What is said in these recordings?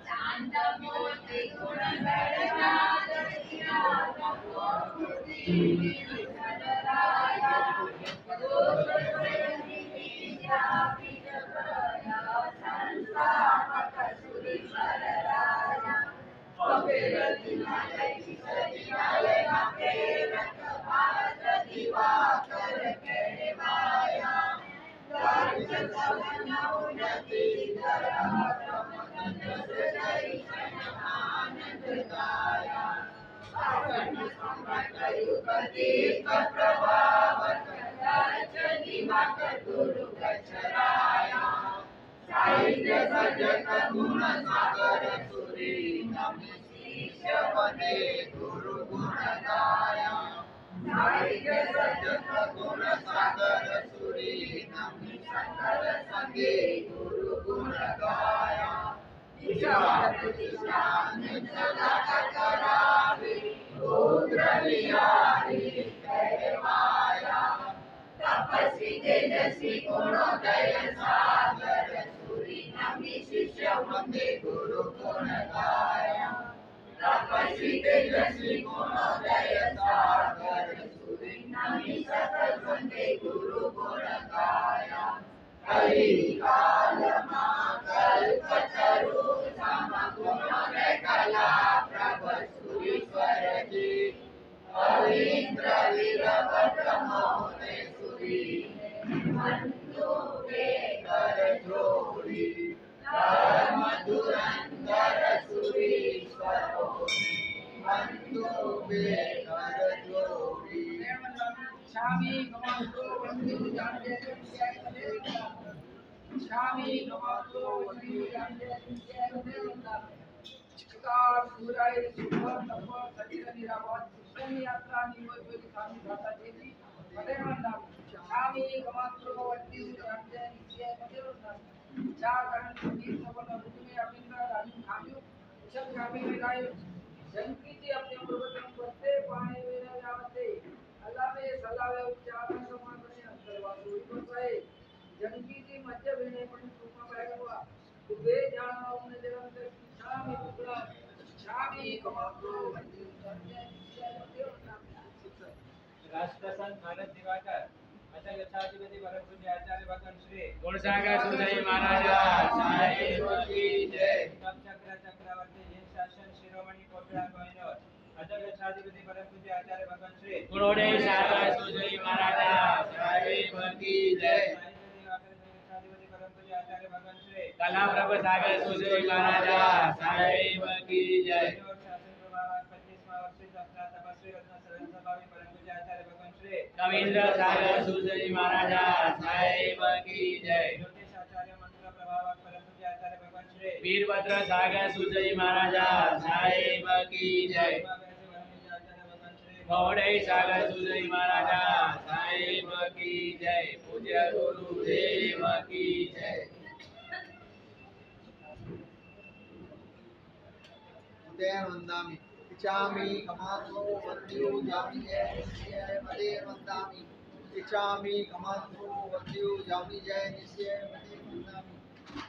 शांत मोती गुणगणना दरिया नमो मूर्ति विठ्ठलराया दोष संगीता विजया संस्थापक सुरीश्वरराया अभिरति मालय सजिनालय प्रेरक भारत दिवाकर कहवाया राज्य सवन उन्नति धरा प्रमदन सुदर्शन आनंद गाया शासन सम्राट युग दीप प्रभावक दर्शन दिवाकर गुरु गचराया साहित्य सजक गुण सागर सुरी नमि शिष्य बने गुरु गुण गाया साहित्य सजक गुण सागर सुरी नमि सकल संगे गुरु गुण गाया करावी रुद्र विहारी कहवाया तपस्वी तेजस्वी गुणोदय सागर सुरी नमि शिष्य वंदे गुरु गुण गाया तपस्वी तेजस्वी गुणोदय सागर सुरी नमि सकल वंदे गुरु गुण गाया कली काल कल्पतरु सम गुणोदय कला प्रभ सुरीश्वर जी अविंद्र वीरभद्र मोहने सुरी बंधु कर जोड़ी धर्म धुरंधर सुरीश्वर बंधु कर जोड़ी स्वामी कमातो बंधु जाने स्वामी कमातो बंधु जाने चित्कार सुराय सुख तप शरीर निरावास कृष्ण यात्रा निवृत्ति स्वामी दाता देवी पदेवंदा स्वामी कमातो बंधु जाने नित्य पदेवंदा चार कारण संगीत सवन ऋतु में अभिंद्र रानी खामियो सब स्वामी मिलाए जनकी जी अपने पूर्वजों करते पाने वेरा जावते अल्लाह में सलावे उच्चारण समान बने अंतरवा कोई को कहे जनकी जी मध्य विनय पण सुखमा बैठवा कुबे जाना उन निरंतर स्वामी पुत्र स्वामी कमातो राष्ट्रसंत भारत दिवाकर अतः यथाधिपति परम पूज्य आचार्य भगवान श्री गुणसागर सुधई महाराज साहिब की जय चक्र चक्रवर्ती जैन शासन शिरोमणि कोटड़ा कोहिनूर अतः यथाधिपति परम पूज्य आचार्य भगवान श्री गुणोदय सागर सुधई महाराज साहिब की जय यथाधिपति परम पूज्य आचार्य भगवान श्री कला प्रभु सागर सुधई महाराज साहिब की जय कविंद्र सागर सुधई महाराज साहिब की जय ज्योतिषाचार्य मंत्र प्रभावक परम पूज्य आचार्य भगवान श्री वीरभद्र सागर सुधई महाराज साहिब की जय गौड़ई सागर सुधई महाराज साहिब की जय पूज्य गुरुदेव की जय वंदामि इच्छामि कमात्रो वन्द्यो जामि जय निश्चय मते वंदामि इच्छामि कमात्रो वन्द्यो जामि जय निश्चय मते वंदामि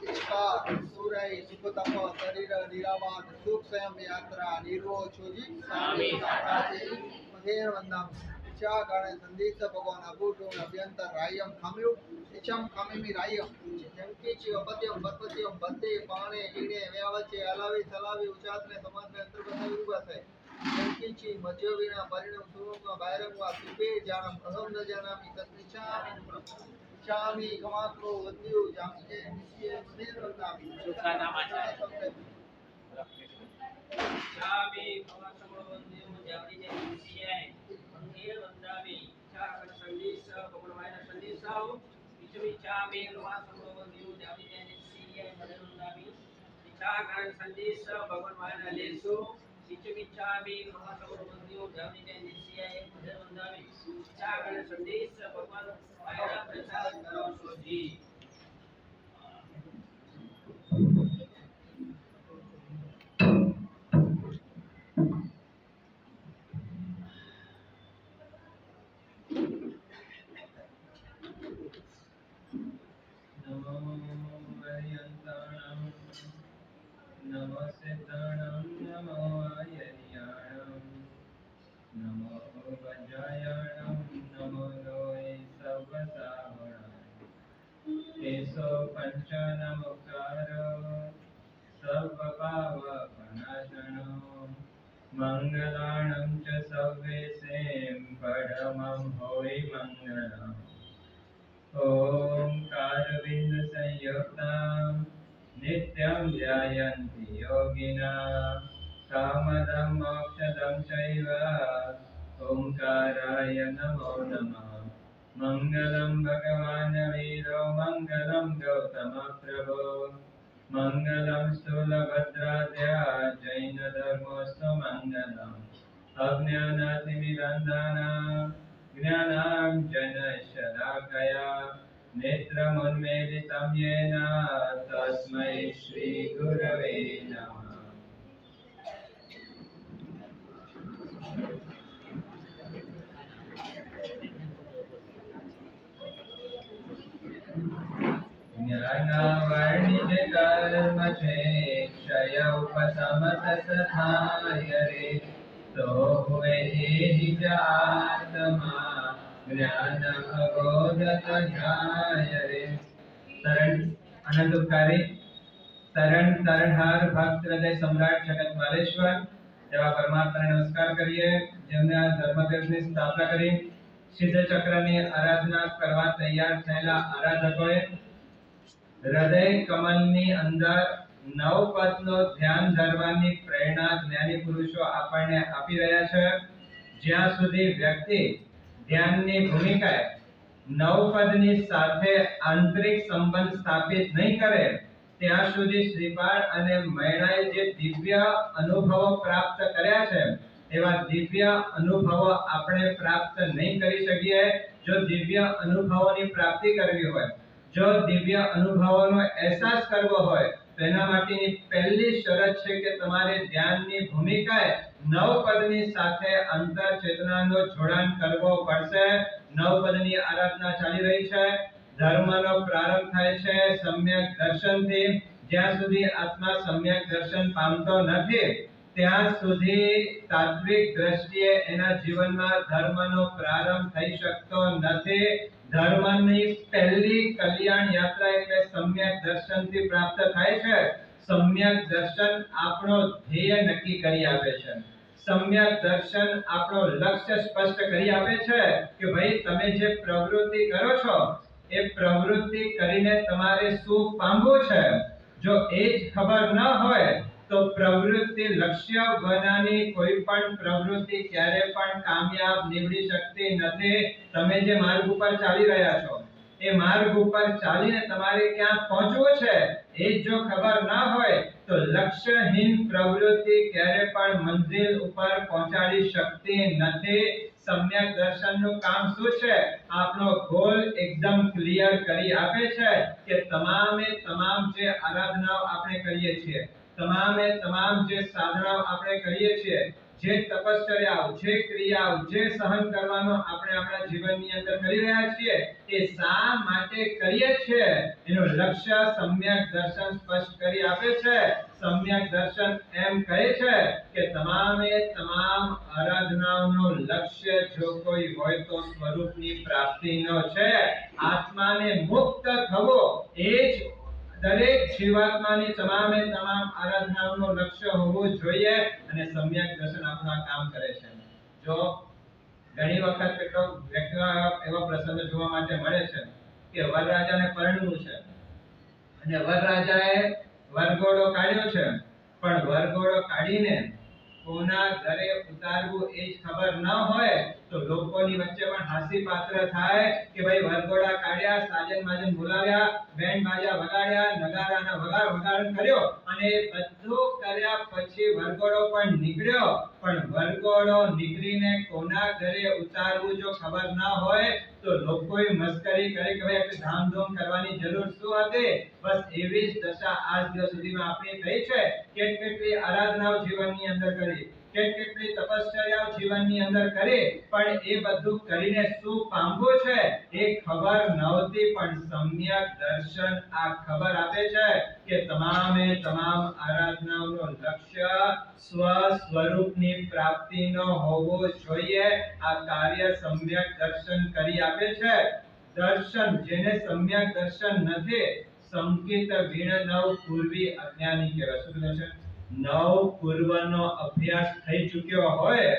इसका सूरय सुख तप शरीर निरावाद सुख स्वयं यात्रा निर्वो छोजी स्वामी साकाचे मते वंदामि इच्छा कारण संदेश भगवान अभूतों अभ्यंतर रायम खाम्यो इच्छम खामेमि रायम जंके ची अपत्यम बत्पत्यम बंदे पाणे लीणे व्यावचे अलावे सलावे उचात्रे समात्रे अंतर्गत विरुभासे जंके ची मज्जविना परिणम सुरुमा बायरंगवा सुबे जानम अहम न जानामि तत्निचामि इच्छामि कमात्रो वन्द्यो जामि जय निश्चय मदेव वंदामि सुखा नामाचा इच्छामि कमात्रो वन्द्यो जामि जय निश्चय मदेव वंदामि इच्छा कर संदेश भगवान संदेश इच्छामि कमात्रो वन्द्यो जामि जय निश्चय मदेव वंदामि इच्छा कर संदेश भगवान लेसो इच्छामि कमात्रो वन्द्यो जामि जय निश्चय मदेव वंदामि इच्छा कर संदेश भगवान आया प्रसाद करो सोजी नमो हरियंताणं नमो सिद्धाणं नमो आयर्याणं नमो वज्रायणं नमो लोय सर्वसावणाय एसो पंचनमुखारो सर्वपावपनाशनो मंगलाणं च सर्वेसें परमं होय मंगलम् ओंकारविंद संयुक्तां नित्यं ध्यायन्ति योगिनः कामदं मोक्षदं चैव ओंकाराय नमो नमः मंगलं भगवान् वीरो मंगलं गौतमप्रभो मंगलं स्थूलभद्राद्या जैनधर्मोऽस्तु मंगलम् अज्ञानातिमिरन्धनानां ज्ञानाञ्जनशलाकया नेत्रमुन्मीलितं येन तस्मै श्रीगुरवे नमः। ज्ञानावर्णिजकल्मषे क्षयोपशमतसहाय रे तो हुए निज आत्मा ज्ञान अबोधत ध्याय रे। शरण अनंतकारी शरण शरणहार भक्त हृदय सम्राट जगत मालेश्वर એવા પરમાત્માને નમસ્કાર કરીએ જેમને આ ધર્મદેવની સ્થાપના કરી સિદ્ધ ચક્રની આરાધના કરવા તૈયાર થયેલા આરાધકોએ હૃદય કમલની અંદર નવ પદનો ધ્યાન ધરવાની પ્રેરણા જ્ઞાની પુરુષો આપણને આપી રહ્યા છે। જ્યાં સુધી વ્યક્તિ ધ્યાનની ભૂમિકાએ નવ પદની સાથે આંતરિક સંબંધ સ્થાપિત નહીં કરે ત્યાં સુધી શ્રીપાદ અને મૈણાએ જે દિવ્ય અનુભવો પ્રાપ્ત કર્યા છે એવા દિવ્ય અનુભવો આપણે પ્રાપ્ત નહીં કરી શકીએ। જો દિવ્ય અનુભવોની પ્રાપ્તિ કરવી હોય, જો દિવ્ય અનુભવોનો અહેસાસ કરવો હોય તો એના માટેની પહેલી શરત છે કે તમારે ધ્યાનની ભૂમિકાએ નવ પદની સાથે અંતર ચેતનાનો જોડાણ કરવો પડશે। નવ પદની આરાધના ચાલી રહી છે। ધર્મનો પ્રારંભ થાય છે સમ્યક દર્શનથી। જ્યાં સુધી આત્મા સમ્યક દર્શન પામતો નથી ત્યાં સુધી તાત્વિક દ્રષ્ટિએ એના જીવનમાં ધર્મનો પ્રારંભ થઈ શકતો નથી। ધર્મની પહેલી કલ્યાણ યાત્રા એટલે સમ્યક દર્શનથી પ્રાપ્ત થાય છે। સમ્યક દર્શન આપણો ધ્યેય નક્કી કરી આપે છે। સમ્યક દર્શન આપણો લક્ષ્ય સ્પષ્ટ કરી આપે છે કે ભાઈ તમે જે પ્રવૃત્તિ કરો છો એ પ્રવૃત્તિ કરીને તમારે શું પામવું છે। જો એ જ ખબર ન હોય તો પ્રવૃત્તિ લક્ષ્ય બનાની કોઈ પણ પ્રવૃત્તિ ક્યારે પણ કામયાબ નીવડી શકતી નથી। તમે જે માર્ગ ઉપર ચાલી રહ્યા છો એ માર્ગ ઉપર ચાલીને તમારે ક્યાં પહોંચવું છે એ જો ખબર ન હોય તો લક્ષ્યહીન પ્રવૃત્તિ ક્યારે પણ મંજિલ ઉપર પહોંચાડી શકતી નથી। सम्यक दर्शन નું કામ શું છે? આપણો ગોલ એકદમ ક્લિયર કરી આપે છે કે તમામે તમામ જે આરાધનાઓ આપણે કરીએ છીએ, તમામે તમામ જે સાધનાઓ આપણે કરીએ છીએ, જે તપશ્ચર્યાઓ, જે ક્રિયાઓ, જે સહન કરવાનો આપણે આપણા જીવનની અંદર કરી રહ્યા છીએ એ શા માટે કરીએ છીએ એનું લક્ષ્ય સમ્યક દર્શન સ્પષ્ટ કરી આપે છે। સમ્યક દર્શન એમ કહે છે કે તમામે તમામ આરાધનાઓનું લક્ષ્ય જો કોઈ હોય તો સ્વરૂપની પ્રાપ્તિનો છે। આત્માને મુક્ત થવો એ જ દરેક જીવાત્માની તમામે તમામ આરાધનાઓનું લક્ષ્ય હોવું જોઈએ અને સમ્યક દર્શન આપણું કામ કરે છે। જો ઘણી વખત કેટલો વ્યક્તિઓ એવા પ્રસંગો જોવા માટે મળે છે કે વરરાજાને પરણવું છે અને વરરાજાએ વરઘોડો કાઢ્યો છે પણ વરઘોડો કાઢીને કોના ઘરે ઉતારવું એ જ ખબર ન હોય તો લોકોની વચ્ચે પણ હાસ્ય પાત્ર થાય કે ભાઈ વરઘોડા કાઢ્યા, સાજન માજન બોલાવ્યા, બેન્ડ બાજા વગાડ્યા, નગારાના વગાડ કર્યો અને બધું કર્યા પછી વરઘોડો પણ નીકળ્યો પણ વરઘોડો નીકળીને કોના ઘરે ઉતારવું જો ખબર ન હોય તો લોકોએ મસ્કરી કરે કે ભાઈ આપણે ધામધૂમ કરવાની જરૂર શું હતી। બસ એવી જ દશા આજ દિવસ સુધીમાં આપણી થઈ છે। કેટલી આરાધનાઓ જીવનની અંદર કરી, કેટલી તપશ્ચર્યાઓ જીવનની અંદર કરી, પણ એ બધું કરીને શું પામવું છે એ ખબર નહોતી. પણ સમ્યક દર્શન આ ખબર આપે છે કે તમામે તમામ આરાધનાઓનું લક્ષ્ય સ્વ સ્વરૂપની પ્રાપ્તિનો હોવો જોઈએ. આ કાર્ય સમ્યક દર્શન કરી આપે છે. દર્શન જેને સમ્યક દર્શન નથી, સંકિત વિણ નવ પૂર્વી અજ્ઞાની કહેવાય. શું કહે છે? નવ પૂર્વનો અભ્યાસ થઈ ચૂક્યો હોય.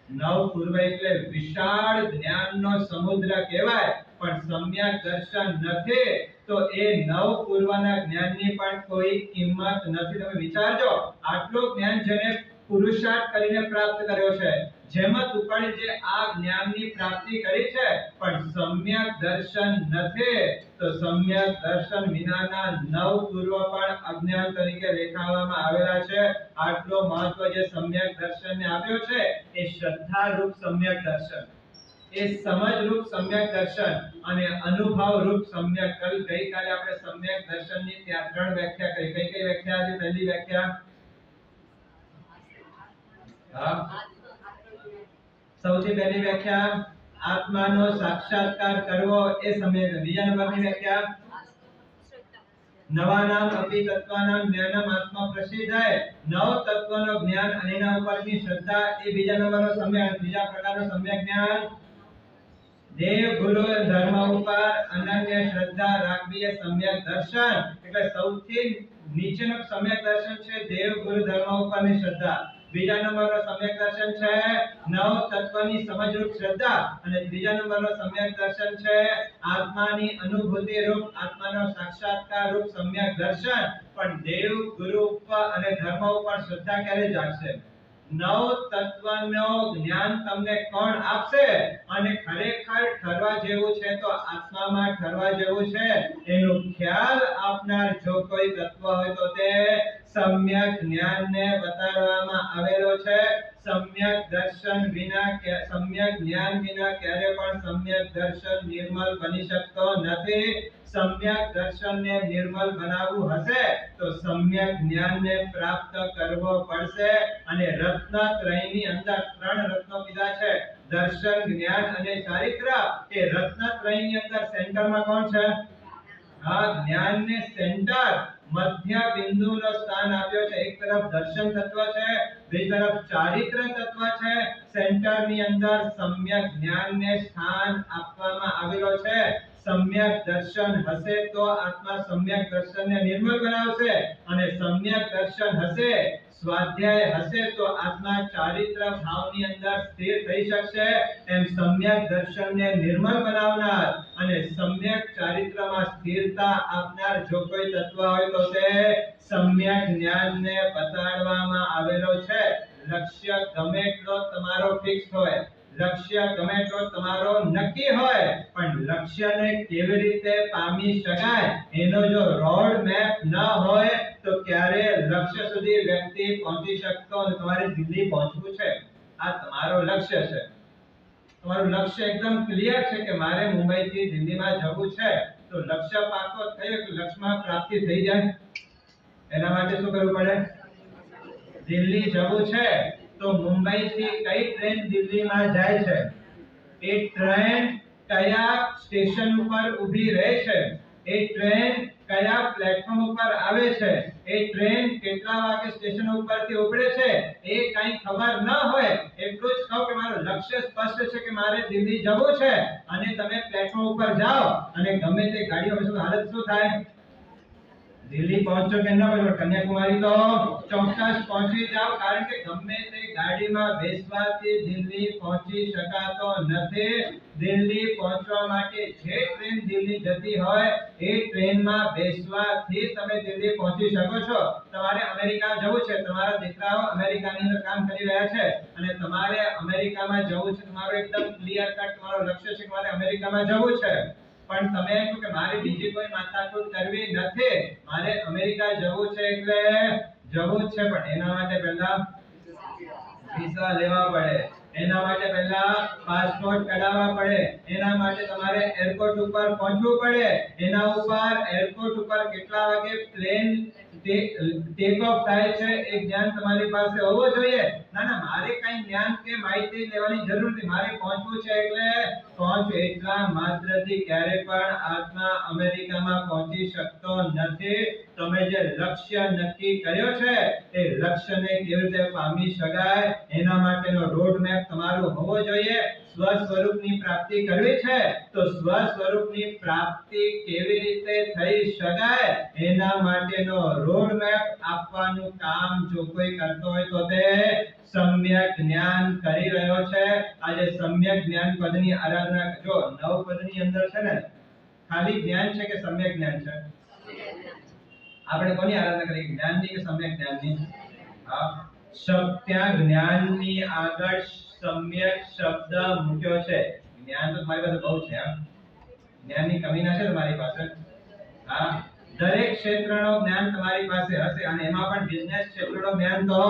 નવ પૂર્વ એટલે વિશાળ જ્ઞાનનો સમુદ્ર કહેવાય. પણ સમ્યક દર્શન નથી તો એ નવ પૂર્વના જ્ઞાનની પણ કોઈ કિંમત નથી. તમે વિચારજો, આટલું જ્ઞાન જેને પુરુષાર્થ કરીને પ્રાપ્ત કર્યો છે, જેમાં તુકાડી જે આ જ્ઞાનની પ્રાપ્તિ કરી છે, પણ સમ્યક દર્શન નથી તો સમ્યક દર્શન વિનાના નવ પૂર્વ પણ અજ્ઞાન તરીકે લેખાવામાં આવેલા છે. આટલો મહત્વ જે સમ્યક દર્શનને આપ્યો છે એ શ્રદ્ધા રૂપ સમ્યક દર્શન, એ સમજ રૂપ સમ્યક દર્શન અને અનુભવ રૂપ સમ્યક. ગઈકાલે આપણે સમ્યક દર્શનની ત્યાં 3 વ્યાખ્યા કરી. કઈ કઈ વ્યાખ્યા હતી? પહેલી વ્યાખ્યા સૌથી પહેલી વ્યાખ્યા આત્માનો સાક્ષાત્કાર કરવો એ સમ્યક. બીજા નંબરની વ્યાખ્યા નવાનામ અપી તત્વાનામ જ્ઞાનમ આત્મા પ્રસિદ્ધાય. નવ તત્વનો જ્ઞાન અને એના ઉપરની શ્રદ્ધા એ બીજા નંબરનો સમ્યક. બીજા પ્રકારનો સમ્યક જ્ઞાન દેવ ગુરુ ધર્મ ઉપર અનન્ય શ્રદ્ધા રાખવી એ સમ્યક દર્શન. એટલે સૌથી નીચેનો સમ્યક દર્શન છે દેવ ગુરુ ધર્મ ઉપરની શ્રદ્ધા. બીજા નંબરનો સમ્યક દર્શન છે નવ તત્વની સમજરૂપ શ્રદ્ધા અને ત્રીજા નંબરનો સમ્યક દર્શન છે આત્માની અનુભૂતિ રૂપ, આત્માનો સાક્ષાત્કાર રૂપ સમ્યક દર્શન. પણ દેવ ગુરુ ઉપર અને ધર્મ ઉપર શ્રદ્ધા ક્યારે જાગશે? નવ તત્વનો જ્ઞાન તમને કોણ આપશે અને ખરેખર ઠરવા જેવું છે તો આત્મામાં ઠરવા જેવું છે એનો ખ્યાલ આપનાર જો કોઈ તત્વ હોય તો તે સમ્યક જ્ઞાનને બતાડવામાં આવેલો છે. સમ્યક દર્શન વિના સમ્યક જ્ઞાન વિના ક્યારે પણ સમ્યક દર્શન નિર્મળ બની શકતો નથી. સમ્યક દર્શનને નિર્મળ બનાવવું હશે તો સમ્યક જ્ઞાનને પ્રાપ્ત કરવો પડશે. અને રત્નત્રયની અંદર 3 રત્નો કીધા છે, દર્શન, જ્ઞાન અને ચારિત્ર. એ રત્નત્રયની અંદર સેન્ટરમાં કોણ છે? હા, જ્ઞાનને સેન્ટર મધ્ય બિંદુનો સ્થાન આપ્યો છે. એક તરફ દર્શન તત્વ છે, બીજી તરફ ચારિત્ર તત્વ છે. સેન્ટરની અંદર સમ્યક જ્ઞાનને સ્થાન આપવામાં આવેલો છે. સમ્યક દર્શન હશે તો આત્મા સમ્યક દર્શનને નિર્મળ બનાવશે અને સમ્યક દર્શન હશે, સ્વાધ્યાય હશે તો આત્મા ચારિત્ર ભાવની અંદર સ્થિર થઈ શકશે. એમ સમ્યક દર્શનને નિર્મળ બનાવનાર અને સમ્યક ચારિત્રમાં સ્થિરતા આપનાર જો કોઈ તત્વ હોય તો તે સમ્યક જ્ઞાનને બતાડવામાં આવેલો છે. લક્ષ્ય ગમે એટલો તમારો ફિક્સ હોય, લક્ષ્ય ગમે એટલો તમારો નક્કી હોય, પણ લક્ષ્યને કેવી રીતે પામી શકાય એનો જો રોડ મેપ ન હોય તો ક્યારે લક્ષ્ય સુધી વ્યક્તિ પહોંચી શકતો નથી. તમારે દિલ્હી પહોંચવું છે, આ તમારો લક્ષ્ય છે. તમારું લક્ષ્ય એકદમ ક્લિયર છે કે મારે મુંબઈ થી દિલ્હીમાં જવું છે, તો લક્ષ્ય પાકો થયો કે લક્ષ્યમાં પ્રાપ્તિ થઈ જાય. એના માટે શું કરવું પડે? દિલ્હી જવું છે તો મુંબઈ થી કઈ ટ્રેન દિલ્હીમાં જાય છે, એ ટ્રેન કયા સ્ટેશન ઉપર ઊભી રહે છે, એ ટ્રેન કયા પ્લેટફોર્મ ઉપર આવે છે, એ ટ્રેન કેટલા વાગે સ્ટેશન ઉપરથી ઉપડે છે, એ કઈ ખબર ન હોય. એટલું જ કહો કે મારું લક્ષ્ય સ્પષ્ટ છે કે મારે દિલ્હી જવું છે અને તમે પ્લેટફોર્મ ઉપર જાઓ અને ગમે તે ગાડીઓ બેસો, હાલત શું થાય? દિલ્હી પહોંચો કે ન પહોંચો, કન્યાકુમારી તો ચોક્કસ પહોંચી જાઓ, કારણ કે ગમે તે ગાડીમાં બેસવાથી દિલ્હી પહોંચી શકાતો નથી. દિલ્હી પહોંચવા માટે જે ટ્રેન દિલ્હી જતી હોય એ ટ્રેનમાં બેસવાથી તમે દિલ્હી પહોંચી શકો છો. તમારે અમેરિકા જવું છે, તમારા દીકરાઓ અમેરિકાની અંદર કામ કરી રહ્યા છે અને તમારે અમેરિકામાં જવું છે, તમારો એકદમ ક્લિયર કટ તમારો લક્ષ્ય છે કે મારે અમેરિકામાં જવું છે. પણ તમે કહો કે મારે બીજી કોઈ માથાકૂટ કરવી નથી, મારે અમેરિકા જવું છે એટલે જવું છે, પણ એના માટે પહેલા વિઝા લેવા પડે, એના માટે પહેલા પાસપોર્ટ કઢાવવા પડે, એના માટે તમારે એરપોર્ટ ઉપર પહોંચવું પડે, એના ઉપર એરપોર્ટ ઉપર કેટલા વાગે પ્લેન ટેક ઓફ થાય છે એ જ્ઞાન તમારી પાસે હોવો જોઈએ. ના મારે કઈ જ્ઞાન કે માહિતી લેવાની જરૂર નથી, મારે પહોંચવું છે એટલે પહોંચ. એટલા માત્રથી ક્યારે પણ આત્મા અમેરિકામાં પહોંચી શકતો નથી. તમે જે લક્ષ્ય નક્કી કર્યો છે એ લક્ષ્યને કેવી રીતે પામી શકાય એના માટેનો રોડ મેપ તમારો હોવો જોઈએ. સ્વ સ્વરૂપની પ્રાપ્તિ કરવી છે તો સ્વ સ્વરૂપની પ્રાપ્તિ કેવી રીતે થઈ શકાય એના માટેનો રોડ મેપ આપવાનું કામ જો કોઈ કરતો હોય તો તે સમ્યક જ્ઞાન કરી રહ્યો છે. આજે સમ્યક જ્ઞાન પદની આરાધના, જો નવ પદની અંદર છે ને ખાલી જ્ઞાન છે કે સમ્યક જ્ઞાન છે? આપણે કોની આરાધના કરી, જ્ઞાનની કે સમ્યક જ્ઞાનની? હા, ત્યાં જ્ઞાનની આગળ સમ્યક શબ્દ મૂક્યો છે. જ્ઞાન તો તમારી પાસે બહુ છે, જ્ઞાનની કમી ના છે તમારી પાસે. હા, દરેક ક્ષેત્રનો જ્ઞાન તમારી પાસે હશે અને એમાં પણ બિઝનેસ ક્ષેત્રનો જ્ઞાન તો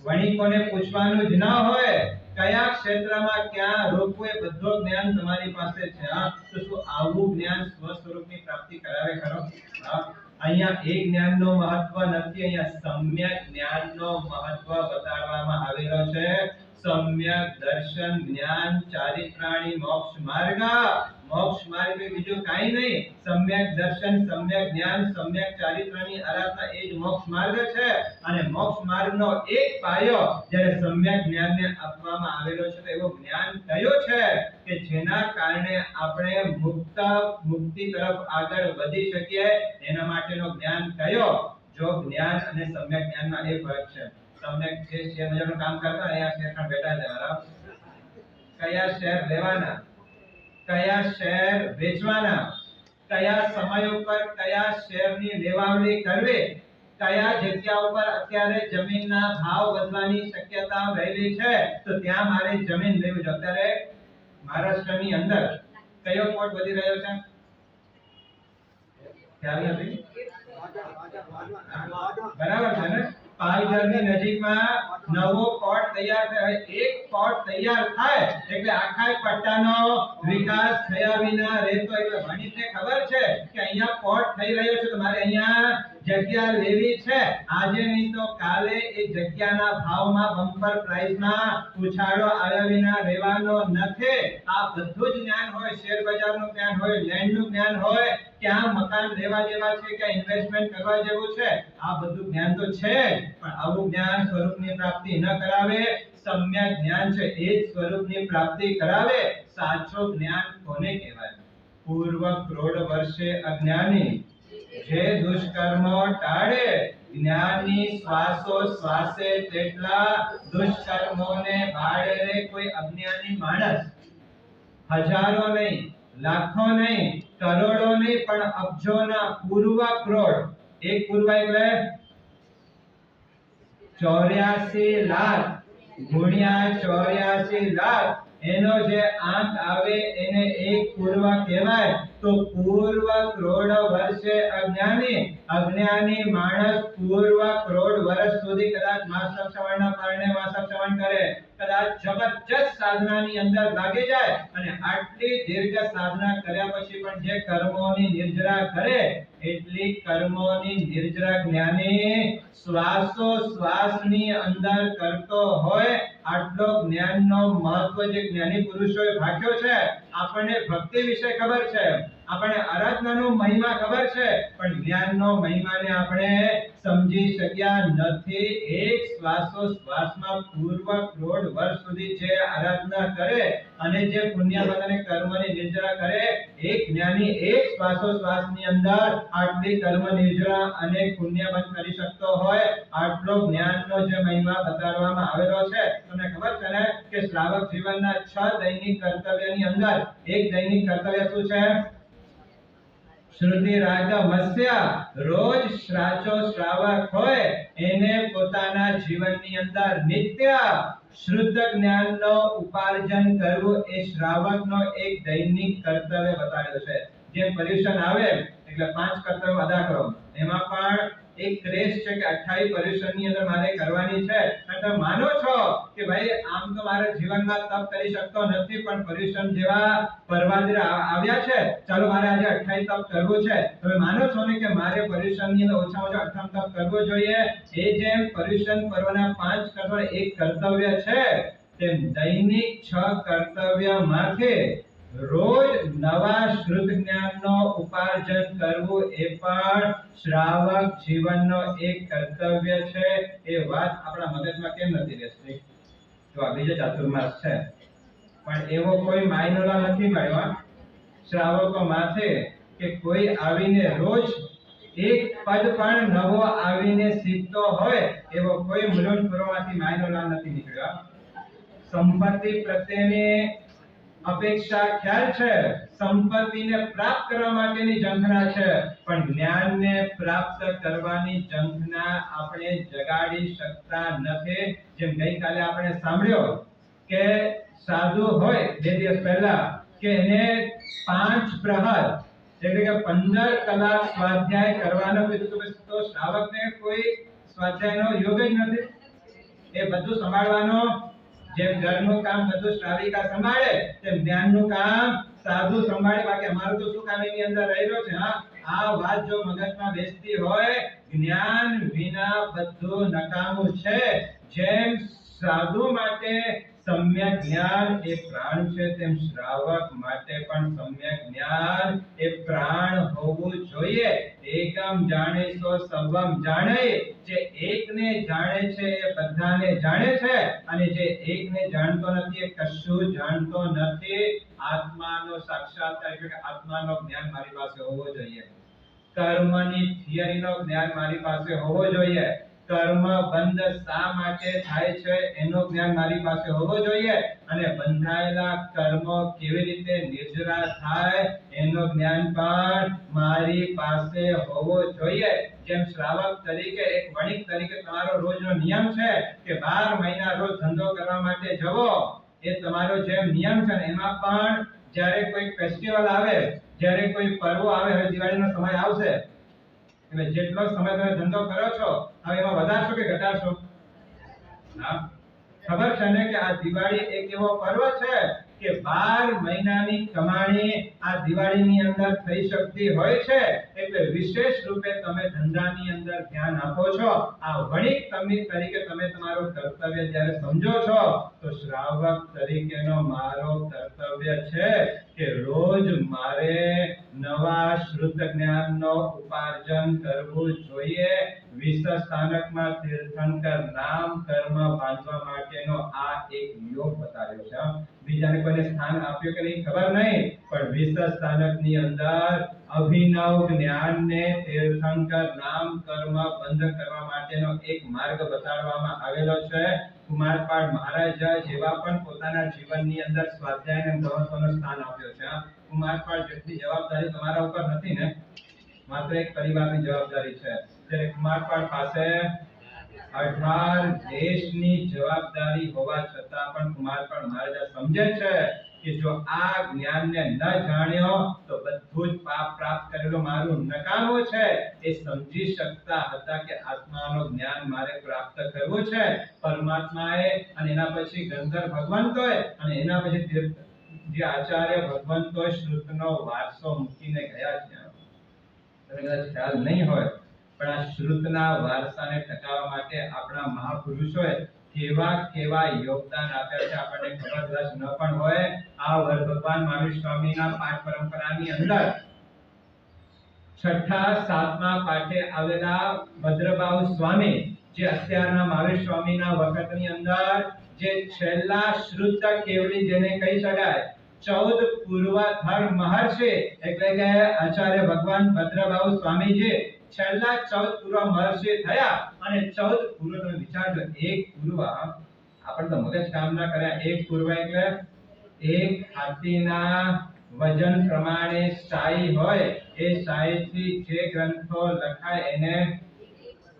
વણિકોને પૂછવાનું જ ન હોય. કયા ક્ષેત્રમાં ક્યાં રોકવું એ બધું જ્ઞાન તમારી પાસે છે. હા, તો શું આવું જ્ઞાન સ્વ સ્વરૂપની પ્રાપ્તિ કરાવે ખરો? હા, અહીંયા એક જ્ઞાનનો મહત્વ નથી, અહીંયા સમ્યક જ્ઞાનનો મહત્વ બતાડવામાં આવેલો છે. સમ્યક દર્શન જ્ઞાન ચારિત્રાણી મોક્ષ માર્ગ. મોક્ષ માર્ગ બીજું કાઈ નહીં. સમ્યક દર્શન, સમ્યક જ્ઞાન, સમ્યક ચારિત્રની આરાધના એ જ મોક્ષ માર્ગ છે. અને મોક્ષ માર્ગનો એક પાયો જ્યારે સમ્યક જ્ઞાનને આપવામાં આવેલો છે તો એવો જ્ઞાન કયો છે કે જેના કારણે આપણે મુક્તિ તરફ આગળ વધી શકીએ એના માટેનો જ્ઞાન કયો? જો જ્ઞાન અને સમ્યક જ્ઞાનમાં એ ફરક છે. સમ્યક જે શેર બજારનું કામ કરતા અહીંયા શેર પણ બેઠા છે મારા, કયા શેર લેવાના, કયા શેર વેચવાના, કયા સમય ઉપર કયા શેરની લેવાવડી કરવી, કયા જગ્યા ઉપર અત્યારે જમીનના ભાવ વધવાની શક્યતા રહેલી છે તો ત્યાં મારે જમીન લેવી છે. અત્યારે મહારાષ્ટ્રની અંદર કયો પ્લોટ વધી રહ્યો છે ખ્યાલ નથી? બરાબર છે ને? પાલઘરની નજીકમાં નવો કોર્ટ તૈયાર થાય. એક કોર્ટ તૈયાર થાય એટલે આખા પટ્ટાનો વિકાસ થયા વિના રહેતો. એટલે વણિકને ખબર છે કે અહીંયા કોર્ટ થઈ રહ્યો છે તો મારે અહીંયા જગ્યા લેવી છે. આજે નહીં તો કાલે એ જગ્યાના ભાવમાં બમ્પર પ્રાઇસમાં ઉછાળો આવ્યા વિના રહેવાનો નથી. આ બધું જ જ્ઞાન હોય, શેર બજારનું જ્ઞાન હોય, લેન્ડનું જ્ઞાન હોય, ક્યાં મકાન લેવા જેવા છે, ક્યાં ઇન્વેસ્ટમેન્ટ કરવા જેવું છે, આ બધું જ્ઞાન તો છે. પણ આવું જ્ઞાન સ્વરૂપની પ્રાપ્તિ ન કરાવે. સમ્યક જ્ઞાન છે એ જ સ્વરૂપની પ્રાપ્તિ કરાવે. સાચો જ્ઞાન કોને કહેવાય? પૂર્વ કરોડ વર્ષે અજ્ઞાની જે દુષ્કર્મો ટાળે, જ્ઞાની શ્વાસો શ્વાસે તેટલા દુષ્કર્મોને બાળે રે. કોઈ અજ્ઞાની માણસ હજારો નહીં, લાખો નહીં, કરોડો નહીં પણ અબજોના પૂર્વ કરોડ. એક પૂર્વ એટલે 84 લાખ ગુણ્યા 84 લાખ એનો જે આંક આવે એને એક પૂર્વ કહેવાય. તો પૂર્વ કરોડ વર્ષે અજ્ઞાની માણસ પૂર્વ કરોડ વર્ષ સુધી કદાચ માસક શ્રવણના કારણે માસક શ્રવણ કરે, કદાચ જબરજસ્ત સાધનાની અંદર લાગી જાય અને આટલી દીર્ઘ સાધના કર્યા પછી પણ જે કર્મોની નિર્જરા કરે એટલી કર્મોની નિર્જરા જ્ઞાની શ્વાસો શ્વાસની અંદર કરતો હોય. આટલો જ્ઞાનનો મહત્વ જે જ્ઞાની પુરુષોએ ભાગ્યો છે. આપણને ભક્તિ વિશે ખબર છે, આપણને આરાધનાનો મહિમા ખબર છે, પણ જ્ઞાનનો મહિમાને આપણે સમજી શક્યા નથી. એક શ્વાસો શ્વાસમાં પૂર્વ કરોડ વર્ષ સુધી જે આરાધના કરે અને જે પુણ્યવત અને કર્મની નિર્જરા કરે, એક જ્ઞાની એક શ્વાસો શ્વાસની અંદર આટલી કર્મ નિર્જરા અને પુણ્યવત કરી શકતો હોય. આટલો જ્ઞાનનો જે મહિમા બતાડવામાં આવેલો છે. તમને ખબર છે ને કે શ્રાવક જીવનના 6 દૈનિક કર્તવ્યની અંદર એક દૈનિક કર્તવ્ય શું છે? શ્રુતિ રાગ મત્સ્ય. રોજ સાચો શ્રાવક હોય એને પોતાના જીવનની અંદર નિત્ય શુદ્ધ જ્ઞાનનો ઉપાર્જન કરવું એ શ્રાવકનો એક દૈનિક કર્તવ્ય બતાવેલો છે. જે પર્યુષણ આવે એટલે 5 કર્તવ્યો અદા કરો. એમાં પણ એક ક્રેશ છે કે 28 પર્યુષણની અંદર મારે કરવાની છે અને અને તમે માનો છો કે ભાઈ આમ તો મારા જીવનમાં તપ કરી શકતો નથી, પણ પર્યુષણ જેવા પરવાદરે આવ્યા છે, ચાલો મારે આજે 28 તપ કરવું છે. તમે માનો છો ને કે મારે પર્યુષણની અંદર ઓછામાં ઓછા 58 તપ કરવો જોઈએ. એ જેમ પર્યુષણ પર્વના 5 કર્તવ્ય એક કર્તવ્ય છે, તેમ દૈનિક 6 કર્તવ્યમાંથી રોજ નવા શુદ્ધ જ્ઞાનનો ઉપાર્જન કરવું એ પણ શ્રાવક જીવનનો એક કર્તવ્ય છે. એ વાત આપણા મગજમાં કેમ નથી બેસતી? તો આ બીજો ચાતુર્માસ છે, પણ એવો કોઈ માયનો નથી મળ્યો શ્રાવકો માથે કે કોઈ આવીને રોજ એક પદ પણ નવો આવીને સીધતો હોય એવો કોઈ મૂલ્ય પૂર્વમાંથી માયનો નથી નીકળ્યો. સંપત્તિ પ્રત્યેની અપેક્ષા ખ્યાલ છે, સંપત્તિને પ્રાપ્ત કરવા માટેની ઝંખના છે, પણ જ્ઞાનને પ્રાપ્ત કરવાની ઝંખના આપણે જગાડી શકતા નથી. જેમ ગઈકાલે આપણે સાંભળ્યો કે સાધુ હોય 2 દિવસ પહેલા કે એને 5 પ્રહર એટલે કે 15 કલાક સ્વાધ્યાય કરવાનો કીધું, તો શ્રાવકને કોઈ સ્વાધ્યાયનો યોગ જ નથી. એ બધું સંભાળવાનો, જેમ ઘરનું કામ બધું શ્રાવિકા સંભાળે તેમ જ્ઞાનનું કામ સાધુ સંભાળે. બાકી અમારું તો શું કામ એની અંદર રહેલો છે? આ વાત જો મગજમાં બેસતી હોય, જ્ઞાન વિના બધું નકામું છે. જેમ સાધુ માટે સમ્યક જ્ઞાન એ પ્રાણ છે, તેમ શ્રાવક માટે પણ સમ્યક જ્ઞાન એ પ્રાણ હોવું જોઈએ. એકમ જાણે સો સર્વમ જાણે. જે એકને જાણે છે એ બધાને જાણે છે, અને જે એકને જાણતો નથી એ કશું જાણતો નથી. આત્માનો સાક્ષાત્કાર એટલે કે આત્માનો જ્ઞાન મારી પાસે હોવો જોઈએ. કર્મની થિયરીનો જ્ઞાન મારી પાસે હોવો જોઈએ. કર્મ બંધ શા માટે થાય છે એનો જ્ઞાન મારી પાસે હોવો જોઈએ, અને બંધાયેલા કર્મો કેવી રીતે નિર્જરા થાય એનો જ્ઞાન પણ મારી પાસે હોવો જોઈએ. જેમ શ્રાવક તરીકે, એક વણિક તરીકે તમારો રોજનો નિયમ છે કે 12 મહિના રોજ ધંધો કરવા માટે જવો, એ તમારો જેમ નિયમ છે ને, એમાં પણ જ્યારે કોઈ ફેસ્ટિવલ આવે, જ્યારે કોઈ પર્વ આવે, હવે દિવાળીનો સમય આવશે, એટલે જેટલો સમય તમે ધંધો કરો છો હવે એમાં વધારશો કે ઘટાડશો? ખબર છે ને કે આ દિવાળી એક એવો પર્વ છે કે 12 મહિનાની કમાણી આ દિવાળીની અંદર થઈ શકતી હોય છે. એટલે વિશેષ રૂપે તમે ધંધાની અંદર ધ્યાન આપો છો. આ વણિક તરીકે તમે તમારું કર્તવ્ય જ્યારે સમજો છો, તો શ્રાવક તરીકેનો મારો કર્તવ્ય છે કે રોજ મારે નવા શુદ્ધ જ્ઞાનનો ઉપાર્જન કરવું જોઈએ. વિશ્વ સ્થાનકમાં તીર્થંકર નામ કર્મ બાંધવા માટેનો આ એક યોગ બતાવ્યો છે. બીજાને કોઈને સ્થાન આપ્યું કે નહીં ખબર નહીં, પણ વિશ્વ સ્થાનકની અંદર અભિનવ જ્ઞાનને તીર્થંકર નામ કર્મ બંધ કરવા માટેનો એક માર્ગ બતાડવામાં આવેલો છે. કુમારપાળ મહારાજ જેવા પણ પોતાના જીવનની અંદર સ્વાધ્યાયને મહત્વનું સ્થાન આપ્યું છે. કુમારપાળ જેટલી જવાબદારી તમારા ઉપર નથી ને, માત્ર એક પરિવારની જવાબદારી છે. જ્યારે કુમારપાળ પાસે 18 દેશની જવાબદારી હોવા છતાં પણ કુમારપાળ મહારાજ સમજે છે કે જો આ જ્ઞાનને ન જાણ્યો તો બધું જ પાપ પ્રાપ્ત કરેલું મારું નકામું છે. એ સમજી શકતા હતા કે આત્માનો જ્ઞાન મારે પ્રાપ્ત કરવું છે. પરમાત્માએ અને એના પછી ગંધર્વ ભગવંતોએ અને એના પછી જે આચાર્ય ભગવંતોએ શ્રુતનો વારસો મૂકીને ગયા છે. તમને કદાચ ખ્યાલ નહીં હોય, પણ આ શ્રુતના વારસાને ટકાવવા માટે આપણા મહાપુરુષોએ કેવા યોગદાન આપ્યા છે આપણને ખબર કદાચ ન પણ હોય. આ ભગવાન મહાવીર સ્વામીના પાઠ પરંપરાની અંદર 6ઠા 7મા પાઠે આવેલા ભદ્રબાહુ સ્વામી, જે અત્યારના મહાવીર સ્વામીના વખતની અંદર જે છેલ્લા શ્રુત કેવલી જેને કહી શકાય, 14 પૂર્વધર મહર્ષિ એટલે કે આચાર્ય ભગવાન ભદ્રબાહુ સ્વામીજી છેલ્લા 14 પૂર્વ મહર્ષિ થયા. અને 14 પૂર્વનો વિચારજો, એક પૂર્વ આપણે તો મગજ કામ ના કર્યા. એક પૂર્વ એટલે એક હાથીના વજન પ્રમાણે શાહી હોય, એ શાહીથી જે ગ્રંથો લખાય એને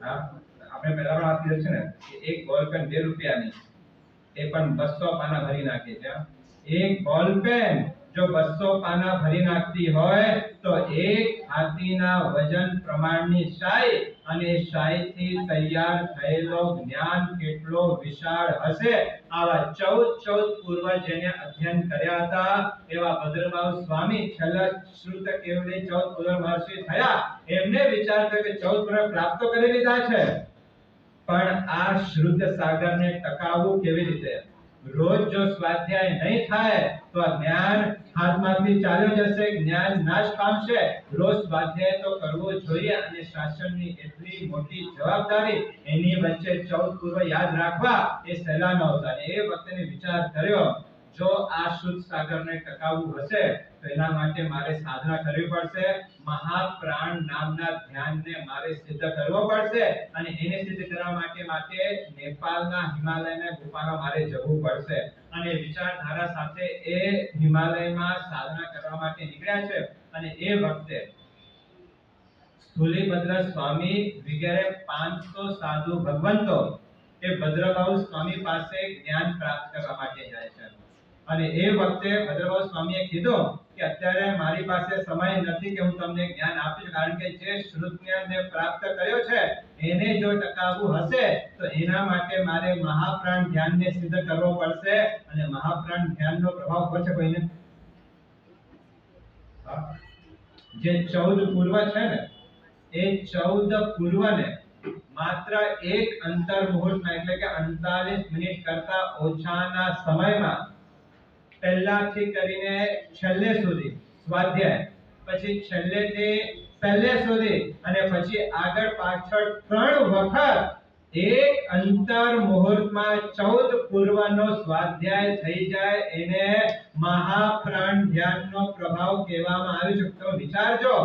આપણે પહેલા પણ વાત કરી છે ને, એક બોલપેન 2 રૂપિયાની, એ પણ 200 પાના ભરી નાખી છે. એક બોલપેન જો 200 પાના ભરી નાખતી હોય તો એક હાથીના વજન પ્રમાણની શાહી અને શાહીથી તૈયાર થયેલો જ્ઞાન કેટલો વિશાળ હશે. આવા 14 પૂર્વ જેને અધ્યયન કર્યા હતા એવા ભદ્રભાવ સ્વામી છેલ્લા શ્રુત કેવલી 14 પૂર્વ મહર્ષિ થયા. એમને વિચાર થયો કે 14 પૂર્વ પ્રાપ્ત કરી લીધા છે, પણ આ શુદ્ધ સાગરને ટકાવવું કેવી રીતે? રોજ જો સ્વાધ્યાય નહીં થાય તો આ જ્ઞાન હાથમાંથી ચાલ્યો જશે, જ્ઞાન નાશ પામશે. રોજ સ્વાધ્યાય તો કરવો જોઈએ અને શાસનની એટલી મોટી જવાબદારી, એની વચ્ચે 14 પૂર્વ યાદ રાખવા એ સહેલા નહોતા. એ વખતે વિચાર કર્યો જો આ શુદ્ધ સાગરને ટકાવવું હશે તો એના માટે મારે સાધના કરવી પડશે. મહાપ્રાણ નામના ધ્યાનને મારે સિદ્ધ કરવો પડશે અને એને સિદ્ધ કરવા માટે નેપાળના હિમાલયના ગુફામાં મારે જવું પડશે. અને વિચારધારા સાથે એ હિમાલયમાં સાધના કરવા માટે નીકળ્યા છે. અને એ વખતે સ્થૂલીભદ્ર સ્વામી વગેરે 500 સાધુ ભગવંતો એ ભદ્રભાવ સ્વામી પાસે જ્ઞાન પ્રાપ્ત કરવા માટે જાય છે. અને એ વખતે ભદ્રભાવ સ્વામીએ કીધું કે અત્યારે મારી પાસે સમય નથી કે હું તમને જ્ઞાન આપીશ, કારણ કે જે શ્રુત જ્ઞાનને પ્રાપ્ત કર્યો છે એને જો ટકાવવું હશે તો એના માટે મારે મહાપ્રાણ ધ્યાનને સિદ્ધ કરવો પડશે. અને મહાપ્રાણ ધ્યાનનો પ્રભાવ પડશે કોઈને જે 14 પૂર્વ છે ને એ 14 પૂર્વને માત્ર એક અંતર મુહૂર્તમાં એટલે કે 48 મિનિટ કરતા ઓછાના સમયમાં પહેલાથી કરીને છેલ્લે સુધી સ્વાધ્યાય, પછી છેલ્લેથી પહેલે સુધી અને પછી આગળ પાછળ 3 વખત એક અંતર મુહૂર્તમાં 14 પૂર્વનો સ્વાધ્યાય થઈ જાય એને મહાપ્રાણ ધ્યાનનો પ્રભાવ કહેવામાં આવ્યો છે. તો વિચારજો,